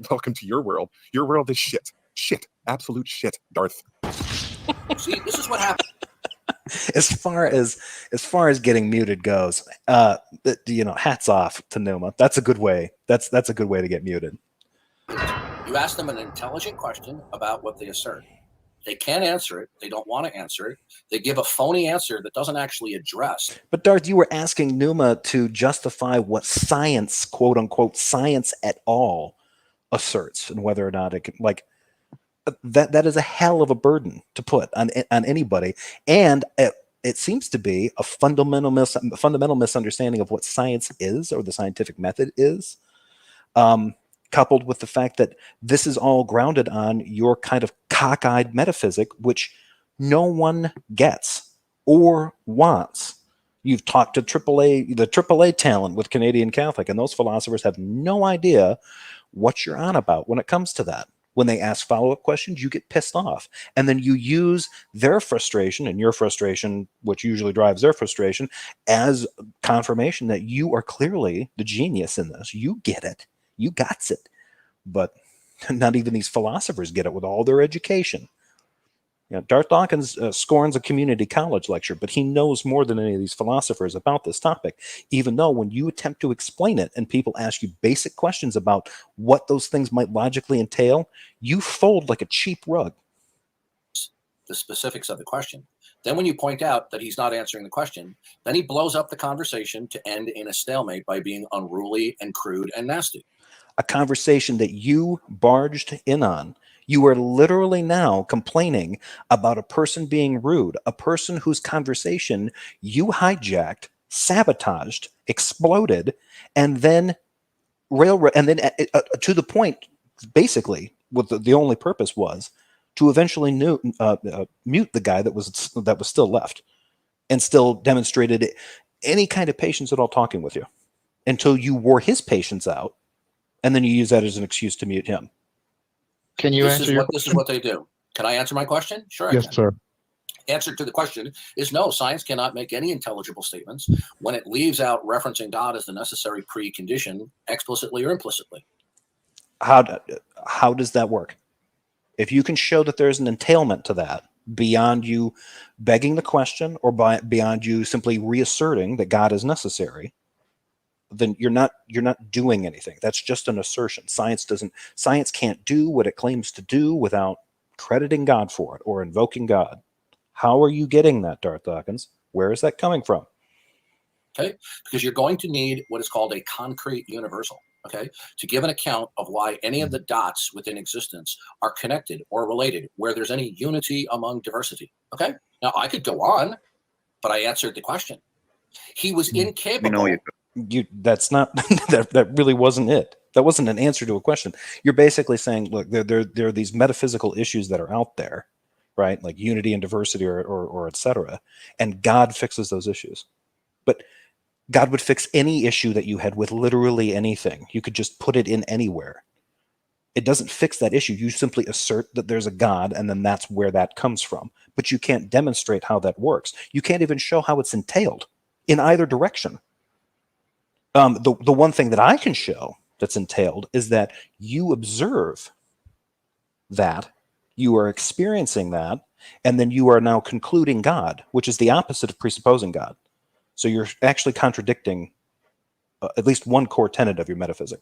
Welcome to your world. Your world is shit. Shit. Absolute shit, Darth. See, this is what happens. As far as getting muted goes, hats off to Numa. That's a good way. That's a good way to get muted. You ask them an intelligent question about what they assert. They can't answer it. They don't want to answer it. They give a phony answer that doesn't actually address. But Darth, you were asking Numa to justify what science, quote unquote, science at all asserts, and whether or not it can, that is a hell of a burden to put on anybody, and it seems to be a fundamental misunderstanding of what science is, or the scientific method is, coupled with the fact that this is all grounded on your kind of cockeyed metaphysic, which no one gets or wants. You've talked to the AAA talent with Canadian Catholic, and those philosophers have no idea what you're on about when it comes to that. When they ask follow-up questions, you get pissed off. And then you use their frustration and your frustration, which usually drives their frustration, as confirmation that you are clearly the genius in this. You get it. You got it. But Not even these philosophers get it with all their education. You know, Darth Dawkins scorns a community college lecture, but he knows more than any of these philosophers about this topic, even though when you attempt to explain it and people ask you basic questions about what those things might logically entail, you fold like a cheap rug. The specifics of the question. Then when you point out that he's not answering the question, then he blows up the conversation to end in a stalemate by being unruly and crude and nasty. A conversation that you barged in on. You are literally now complaining about a person being rude, a person whose conversation you hijacked, sabotaged, exploded, and then to the point, basically, what the only purpose was to eventually mute the guy that was still left, and still demonstrated any kind of patience at all talking with you, until you wore his patience out, and then you use that as an excuse to mute him. Can you answer your question? This is what they do. Can I answer my question? Sure, I Yes, can. sir. Answer to the question is no. Science cannot make any intelligible statements when it leaves out referencing God as the necessary precondition, explicitly or implicitly. How does that work? If you can show that there's an entailment to that, beyond you begging the question or beyond you simply reasserting that God is necessary, then you're not doing anything. That's just an assertion. Science can't do what it claims to do without crediting God for it or invoking God. How are you getting that, Darth Dawkins? Where is that coming from? Okay, because you're going to need what is called a concrete universal, okay, to give an account of why any of the dots within existence are connected or related, where there's any unity among diversity. Okay, now I could go on, but I answered the question. He was incapable. That's not that really wasn't it. That wasn't an answer to a question. You're basically saying, look, there are these metaphysical issues that are out there, right? Like unity and diversity or et cetera. And God fixes those issues. But God would fix any issue that you had with literally anything. You could just put it in anywhere. It doesn't fix that issue. You simply assert that there's a God, and then that's where that comes from. But you can't demonstrate how that works. You can't even show how it's entailed in either direction. The one thing that I can show that's entailed is that you observe that, you are experiencing that, and then you are now concluding God, which is the opposite of presupposing God. So you're actually contradicting at least one core tenet of your metaphysic.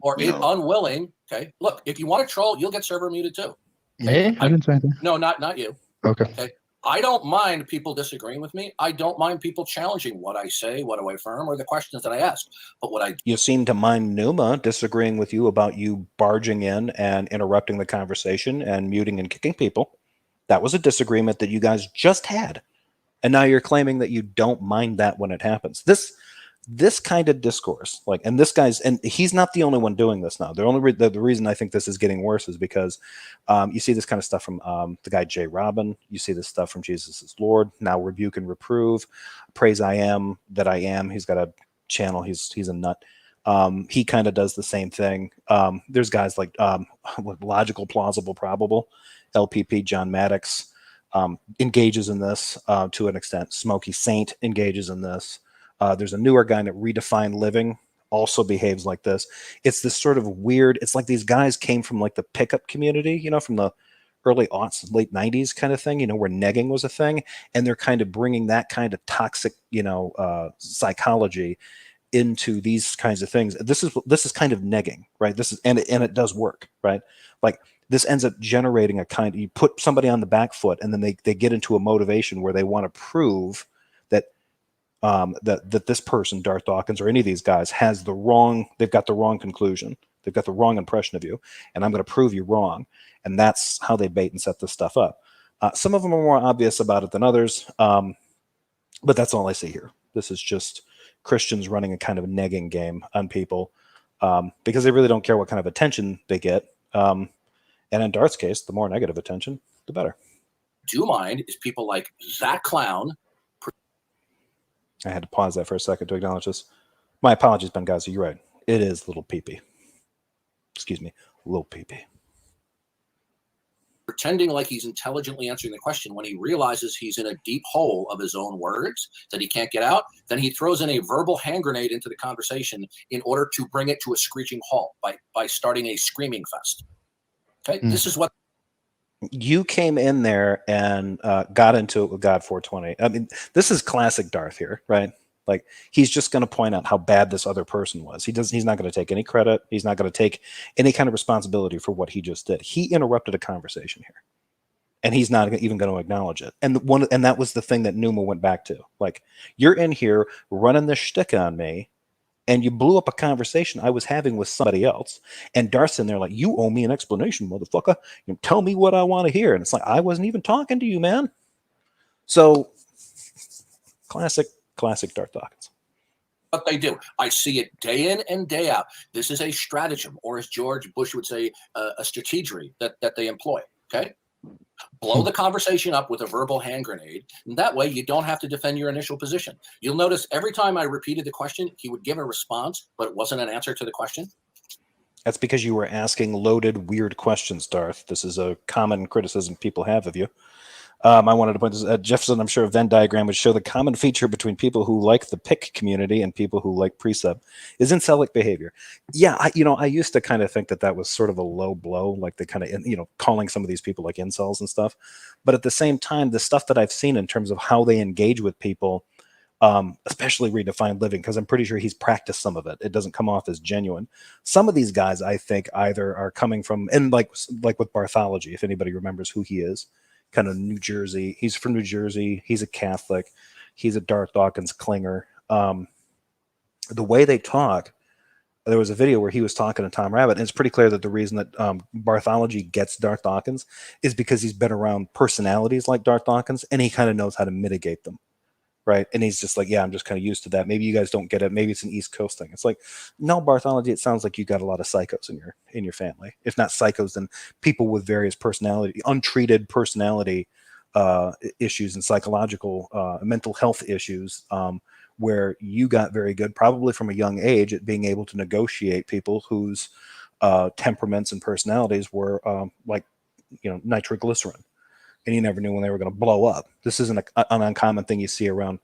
Or unwilling. Okay, look, if you want to troll, you'll get server muted too. Me? I didn't say anything. No, not you. Okay. Okay. I don't mind people disagreeing with me. I don't mind people challenging what I say, what I affirm, or the questions that I ask. But you seem to mind Numa disagreeing with you about you barging in and interrupting the conversation and muting and kicking people. That was a disagreement that you guys just had. And now you're claiming that you don't mind that when it happens. This kind of discourse, and this guy's, and he's not the only one doing this now. The reason I think this is getting worse is because you see this kind of stuff from the guy Jay Robin. You see this stuff from Jesus is Lord. Now rebuke and reprove, praise I am that I am. He's got a channel. He's a nut. He kind of does the same thing. There's guys like Logical, Plausible, Probable, LPP, John Maddox engages in this to an extent. Smokey Saint engages in this. There's a newer guy that Redefine Living also behaves like this. It's this sort of weird, it's like these guys came from like the pickup community, from the early aughts, late 90s kind of thing, where negging was a thing. And they're kind of bringing that kind of toxic, psychology into these kinds of things. This is kind of negging, right? And it does work, right? Like this ends up generating you put somebody on the back foot, and then they get into a motivation where they want to prove that that this person, Darth Dawkins, or any of these guys they've got the wrong conclusion. They've got the wrong impression of you, and I'm going to prove you wrong. And that's how they bait and set this stuff up. Some of them are more obvious about it than others, but that's all I see here. This is just Christians running a kind of negging game on people because they really don't care what kind of attention they get. And in Darth's case, the more negative attention, the better. Do mind is people like that clown. I had to pause that for a second to acknowledge this. My apologies, Benghazi. You're right. It is little peepee. Excuse me, little peepee. Pretending like he's intelligently answering the question when he realizes he's in a deep hole of his own words that he can't get out. Then he throws in a verbal hand grenade into the conversation in order to bring it to a screeching halt by starting a screaming fest. Okay, this is what you came in there and got into it with God 420. I mean, this is classic Darth here, right? Like, he's just going to point out how bad this other person was. He's not going to take any credit. He's not going to take any kind of responsibility for what he just did. He interrupted a conversation here, and he's not even going to acknowledge it. And that was the thing that Numa went back to. Like, you're in here running this shtick on me, and you blew up a conversation I was having with somebody else. And Darth's in there like, you owe me an explanation, motherfucker. You tell me what I want to hear. And it's like, I wasn't even talking to you, man. So, classic Darth Dawkins. what they do. I see it day in and day out. This is a stratagem, or as George Bush would say, a strategery that they employ. Okay, blow the conversation up with a verbal hand grenade, and that way you don't have to defend your initial position. You'll notice every time I repeated the question, he would give a response, but it wasn't an answer to the question. That's because you were asking loaded, weird questions, Darth. This is a common criticism people have of you. I wanted to point this Jefferson, I'm sure a Venn diagram would show the common feature between people who like the pick community and people who like precept is incelic behavior. Yeah, I used to kind of think that was sort of a low blow, like the kind of, calling some of these people like incels and stuff. But at the same time, the stuff that I've seen in terms of how they engage with people, especially redefined living, because I'm pretty sure he's practiced some of it. It doesn't come off as genuine. Some of these guys, I think, either are coming from, and like with Barthology, if anybody remembers who he is, kind of New Jersey. He's from New Jersey. He's a Catholic. He's a Darth Dawkins clinger. The way they talk, there was a video where he was talking to Tom Rabbit, and it's pretty clear that the reason that Barthology gets Darth Dawkins is because he's been around personalities like Darth Dawkins, and he kind of knows how to mitigate them. Right. And he's just like, yeah, I'm just kind of used to that. Maybe you guys don't get it. Maybe it's an East Coast thing. It's like, no, Barthology, it sounds like you got a lot of psychos in your family. If not psychos, then people with various personality, untreated personality issues and psychological mental health issues, where you got very good, probably from a young age, at being able to negotiate people whose temperaments and personalities were like, nitroglycerin. And you never knew when they were going to blow up. This isn't an uncommon thing you see around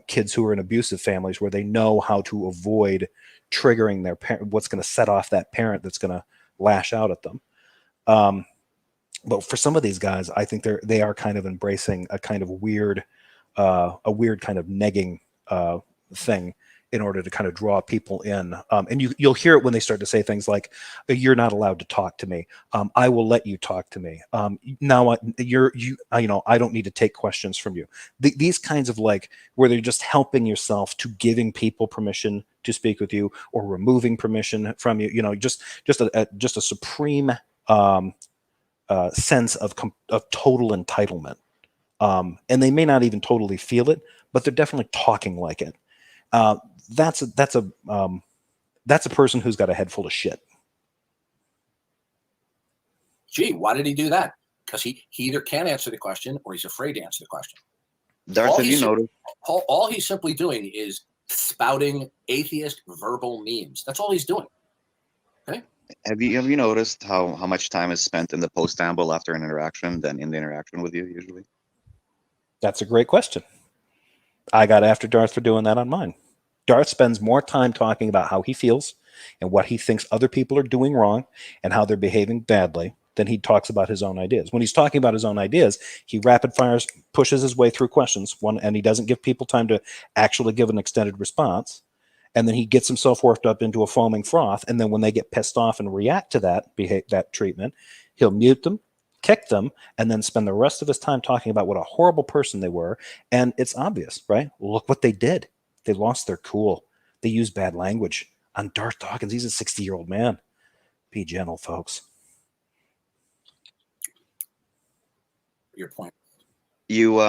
kids who are in abusive families, where they know how to avoid triggering their parent, what's going to set off that parent that's going to lash out at them. But for some of these guys, I think they are kind of embracing a kind of weird kind of negging thing in order to kind of draw people in. And you'll hear it when they start to say things like, you're not allowed to talk to me. I will let you talk to me. Now I don't need to take questions from you. These kinds of, like, where they're just helping yourself to giving people permission to speak with you, or removing permission from you, just a supreme sense of total entitlement. And they may not even totally feel it, but they're definitely talking like it. That's a person who's got a head full of shit. Gee, why did he do that? Because he either can't answer the question, or he's afraid to answer the question. Darth, have you noticed? All he's simply doing is spouting atheist verbal memes. That's all he's doing. Okay. Have you noticed how much time is spent in the post-amble after an interaction than in the interaction with you usually? That's a great question. I got after Darth for doing that on mine. Darth spends more time talking about how he feels and what he thinks other people are doing wrong and how they're behaving badly than he talks about his own ideas. When he's talking about his own ideas, he rapid fires, pushes his way through questions, and he doesn't give people time to actually give an extended response. And then he gets himself worked up into a foaming froth. And then when they get pissed off and react to that treatment, he'll mute them, kick them, and then spend the rest of his time talking about what a horrible person they were. And it's obvious, right? Look what they did. They lost their cool. They used bad language on Darth Dawkins. He's a 60-year-old man. Be gentle, folks. Your point. You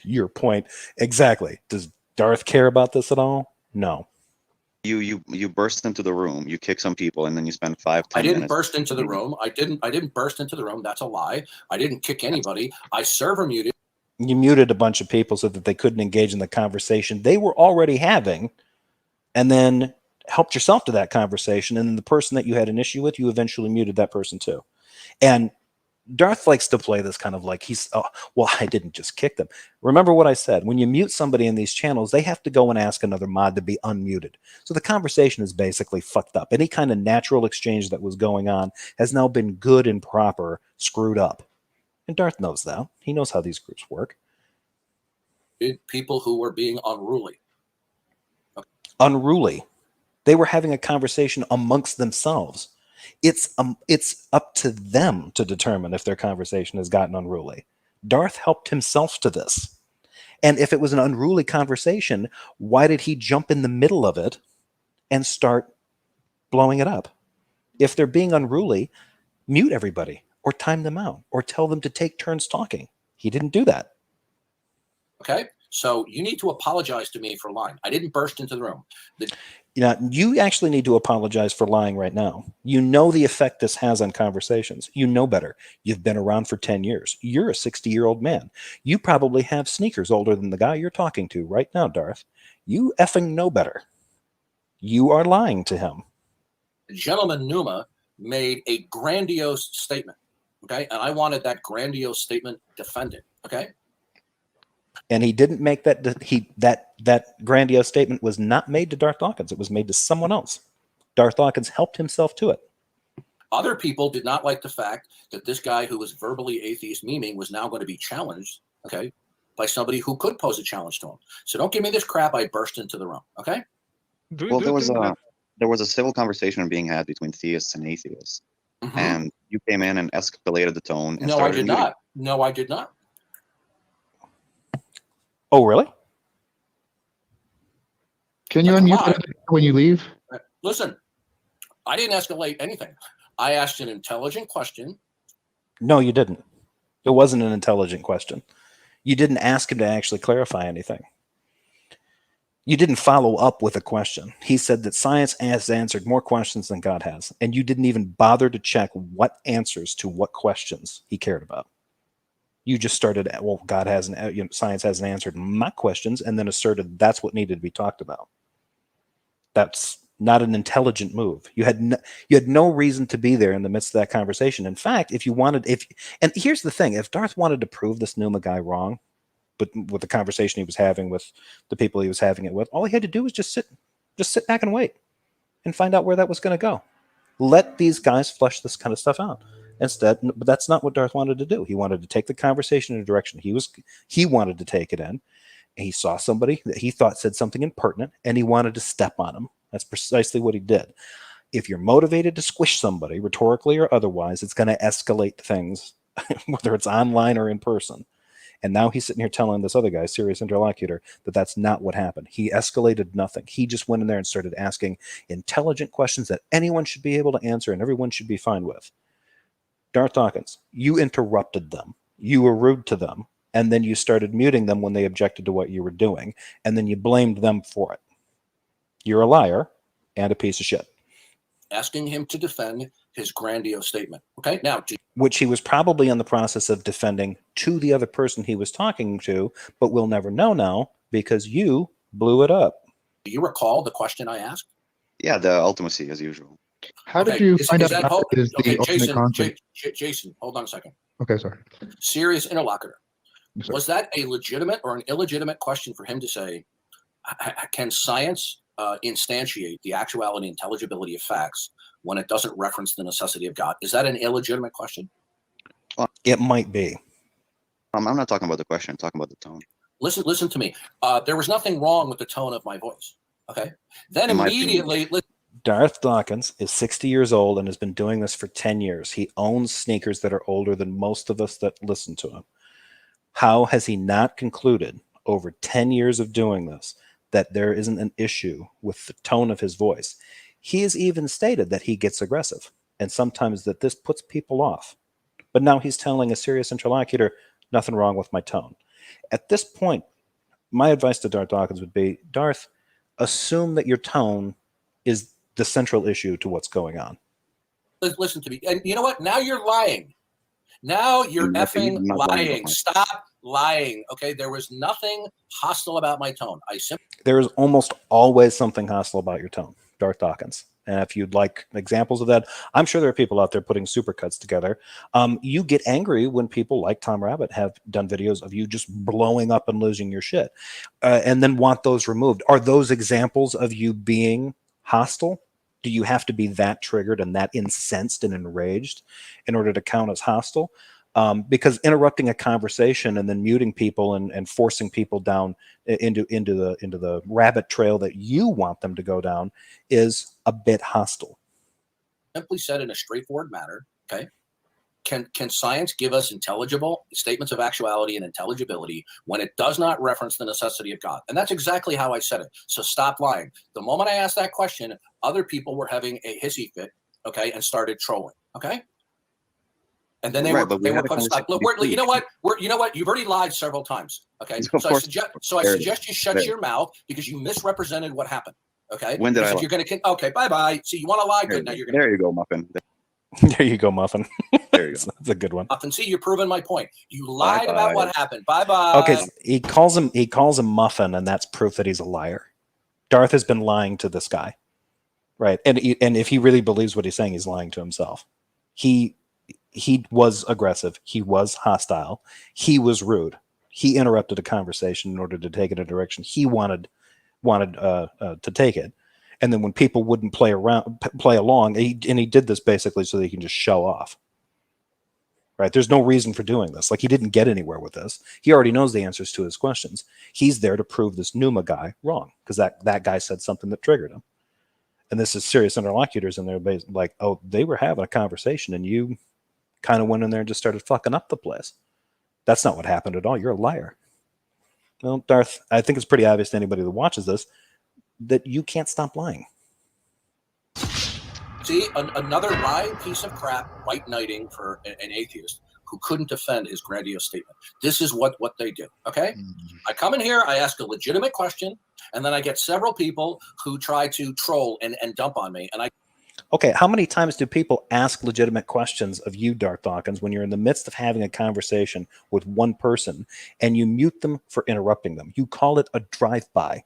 Your point. Exactly. Does Darth care about this at all? No. You burst into the room, you kick some people, and then you spend 5-10 minutes. I didn't burst into the room. I didn't burst into the room. That's a lie. I didn't kick anybody. I server muted. You muted a bunch of people so that they couldn't engage in the conversation they were already having, and then helped yourself to that conversation. And then the person that you had an issue with, you eventually muted that person too. And Darth likes to play this kind of like well, I didn't just kick them. Remember what I said. When you mute somebody in these channels, they have to go and ask another mod to be unmuted. So the conversation is basically fucked up. Any kind of natural exchange that was going on has now been good and proper screwed up. And Darth knows that. He knows how these groups work. People who were being unruly. Unruly. They were having a conversation amongst themselves. It's up to them to determine if their conversation has gotten unruly. Darth helped himself to this. And if it was an unruly conversation, why did he jump in the middle of it and start blowing it up? If they're being unruly, mute everybody or time them out or tell them to take turns talking. He didn't do that. Okay? So you need to apologize to me for lying. I didn't burst into the room. You actually need to apologize for lying right now. You know the effect this has on conversations. You know better. You've been around for 10 years. You're a 60-year-old man. You probably have sneakers older than the guy you're talking to right now, Darth. You effing know better. You are lying to him. Gentleman Numa made a grandiose statement, okay? And I wanted that grandiose statement defended, okay? And he didn't make that. That grandiose statement was not made to Darth Dawkins. It was made to someone else. Darth Dawkins helped himself to it. Other people did not like the fact that this guy who was verbally atheist memeing was now going to be challenged, okay, by somebody who could pose a challenge to him. So don't give me this crap. I burst into the room, okay? Well, there was a civil conversation being had between theists and atheists, and you came in and escalated the tone. And No, I did not. No, I did not. Oh, really? Can you unmute when you leave? Listen, I didn't escalate anything. I asked an intelligent question. No, you didn't. It wasn't an intelligent question. You didn't ask him to actually clarify anything. You didn't follow up with a question. He said that science has answered more questions than God has, and you didn't even bother to check what answers to what questions he cared about. You just started, well, God hasn't, science hasn't answered my questions, and then asserted that's what needed to be talked about. That's not an intelligent move. You had no reason to be there in the midst of that conversation. In fact, if you wanted, and here's the thing, if Darth wanted to prove this Numa guy wrong, but with the conversation he was having with the people he was having it with, all he had to do was just sit back and wait and find out where that was going to go. Let these guys flesh this kind of stuff out. Instead, but that's not what Darth wanted to do. He wanted to take the conversation in a direction he wanted to take it in. And he saw somebody that he thought said something impertinent, and he wanted to step on him. That's precisely what he did. If you're motivated to squish somebody, rhetorically or otherwise, it's going to escalate things, whether it's online or in person. And now he's sitting here telling this other guy, serious interlocutor, that that's not what happened. He escalated nothing. He just went in there and started asking intelligent questions that anyone should be able to answer and everyone should be fine with. Darth Dawkins, you interrupted them. You were rude to them. And then you started muting them when they objected to what you were doing. And then you blamed them for it. You're a liar and a piece of shit. Asking him to defend his grandiose statement. Okay, now. Which he was probably in the process of defending to the other person he was talking to, but we'll never know now because you blew it up. Do you recall the question I asked? Yeah, the ultimacy as usual. How did you find out that is the ultimate concept? Jason, hold on a second. Okay, sorry. Serious interlocutor. Was that a legitimate or an illegitimate question for him to say, can science instantiate the actuality and intelligibility of facts when it doesn't reference the necessity of God? Is that an illegitimate question? It might be. I'm not talking about the question. I'm talking about the tone. Listen to me. There was nothing wrong with the tone of my voice. Okay. Then immediately... Darth Dawkins is 60 years old and has been doing this for 10 years. He owns sneakers that are older than most of us that listen to him. How has he not concluded over 10 years of doing this that there isn't an issue with the tone of his voice? He has even stated that he gets aggressive and sometimes that this puts people off. But now he's telling a serious interlocutor, nothing wrong with my tone. At this point, my advice to Darth Dawkins would be, Darth, assume that your tone is the central issue to what's going on. Listen to me. And you know what? Now you're lying. Now you're effing lying. Stop lying. Okay? There was nothing hostile about my tone. There is almost always something hostile about your tone, Darth Dawkins. And if you'd like examples of that, I'm sure there are people out there putting supercuts together. You get angry when people like Tom Rabbit have done videos of you just blowing up and losing your shit, and then want those removed. Are those examples of you being hostile? Do you have to be that triggered and that incensed and enraged in order to count as hostile? Because interrupting a conversation and then muting people and forcing people down into the rabbit trail that you want them to go down is a bit hostile. Simply said in a straightforward manner, okay? Can science give us intelligible statements of actuality and intelligibility when it does not reference the necessity of God? And that's exactly how I said it. So stop lying. The moment I asked that question, other people were having a hissy fit, okay, and started trolling, okay? And then they were put stop. Look, you know what? You've already lied several times. Okay. So I suggest you shut your mouth because you misrepresented what happened. Okay. When did I lie? You're gonna okay, bye. See, you want to lie? Good. Now you're gonna There you go, Muffin. There you go, Muffin. There you go. That's a good one. Muffin, see, you're proving my point. You lied about what happened. Bye. Okay, so he calls him Muffin, and that's proof that he's a liar. Darth has been lying to this guy. Right. And if he really believes what he's saying, he's lying to himself. He was aggressive. He was hostile. He was rude. He interrupted a conversation in order to take it in a direction he wanted to take it. And then when people wouldn't play along, he did this basically so that he can just show off. Right? There's no reason for doing this. Like, he didn't get anywhere with this. He already knows the answers to his questions. He's there to prove this Numa guy wrong because that guy said something that triggered him. And this is serious interlocutors, and they're like, oh, they were having a conversation, and you kind of went in there and just started fucking up the place. That's not what happened at all. You're a liar. Well, Darth, I think it's pretty obvious to anybody that watches this that you can't stop lying. See, another lying piece of crap, white knighting for an atheist who couldn't defend his grandiose statement. This is what they do, okay? I come in here, I ask a legitimate question, and then I get several people who try to troll and dump on me, and I... Okay, how many times do people ask legitimate questions of you, Darth Dawkins, when you're in the midst of having a conversation with one person and you mute them for interrupting them? You call it a drive-by.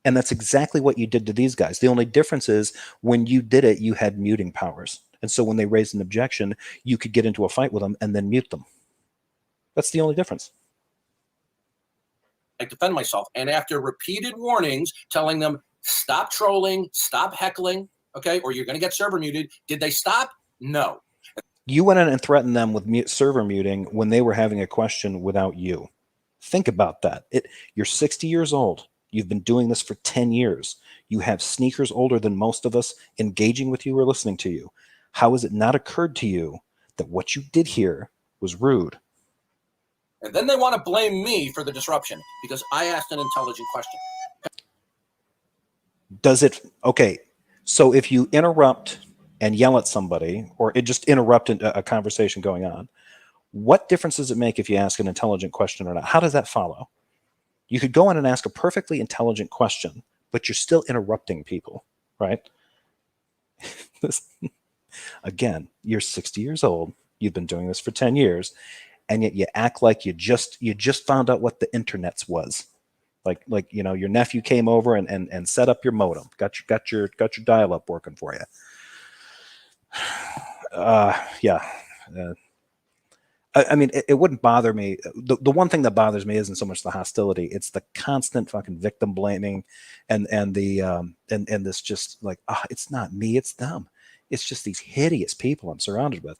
And that's exactly what you did to these guys. The only difference is when you did it, you had muting powers. And so when they raised an objection, you could get into a fight with them and then mute them. That's the only difference. I defend myself. And after repeated warnings telling them, stop trolling, stop heckling, okay, or you're going to get server muted. Did they stop? No. You went in and threatened them with server muting when they were having a question without you. Think about that. You're 60 years old. You've been doing this for 10 years. You have sneakers older than most of us engaging with you or listening to you. How has it not occurred to you that what you did here was rude? And then they want to blame me for the disruption because I asked an intelligent question. Does it... Okay, so if you interrupt and yell at somebody or it just interrupted a conversation going on, what difference does it make if you ask an intelligent question or not? How does that follow? You could go in and ask a perfectly intelligent question, but you're still interrupting people, right? Again, you're 60 years old. You've been doing this for 10 years, and yet you act like you just found out what the internets was. Like you know, your nephew came over and set up your modem, got your dial-up working for you. Yeah. I mean, it wouldn't bother me. The one thing that bothers me isn't so much the hostility; it's the constant fucking victim blaming, and this just like, it's not me, it's them. It's just these hideous people I'm surrounded with.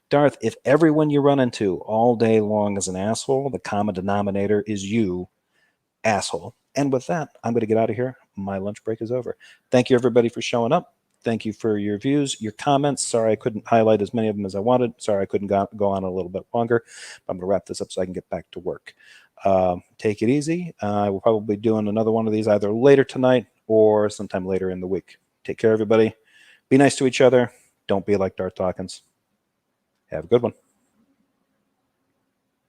Darth, if everyone you run into all day long is an asshole, the common denominator is you, asshole. And with that, I'm going to get out of here. My lunch break is over. Thank you, everybody, for showing up. Thank you for your views, your comments. Sorry I couldn't highlight as many of them as I wanted. Sorry I couldn't go on a little bit longer. But I'm going to wrap this up so I can get back to work. Take it easy. I will probably be doing another one of these either later tonight or sometime later in the week. Take care, everybody. Be nice to each other. Don't be like Darth Dawkins. Have a good one.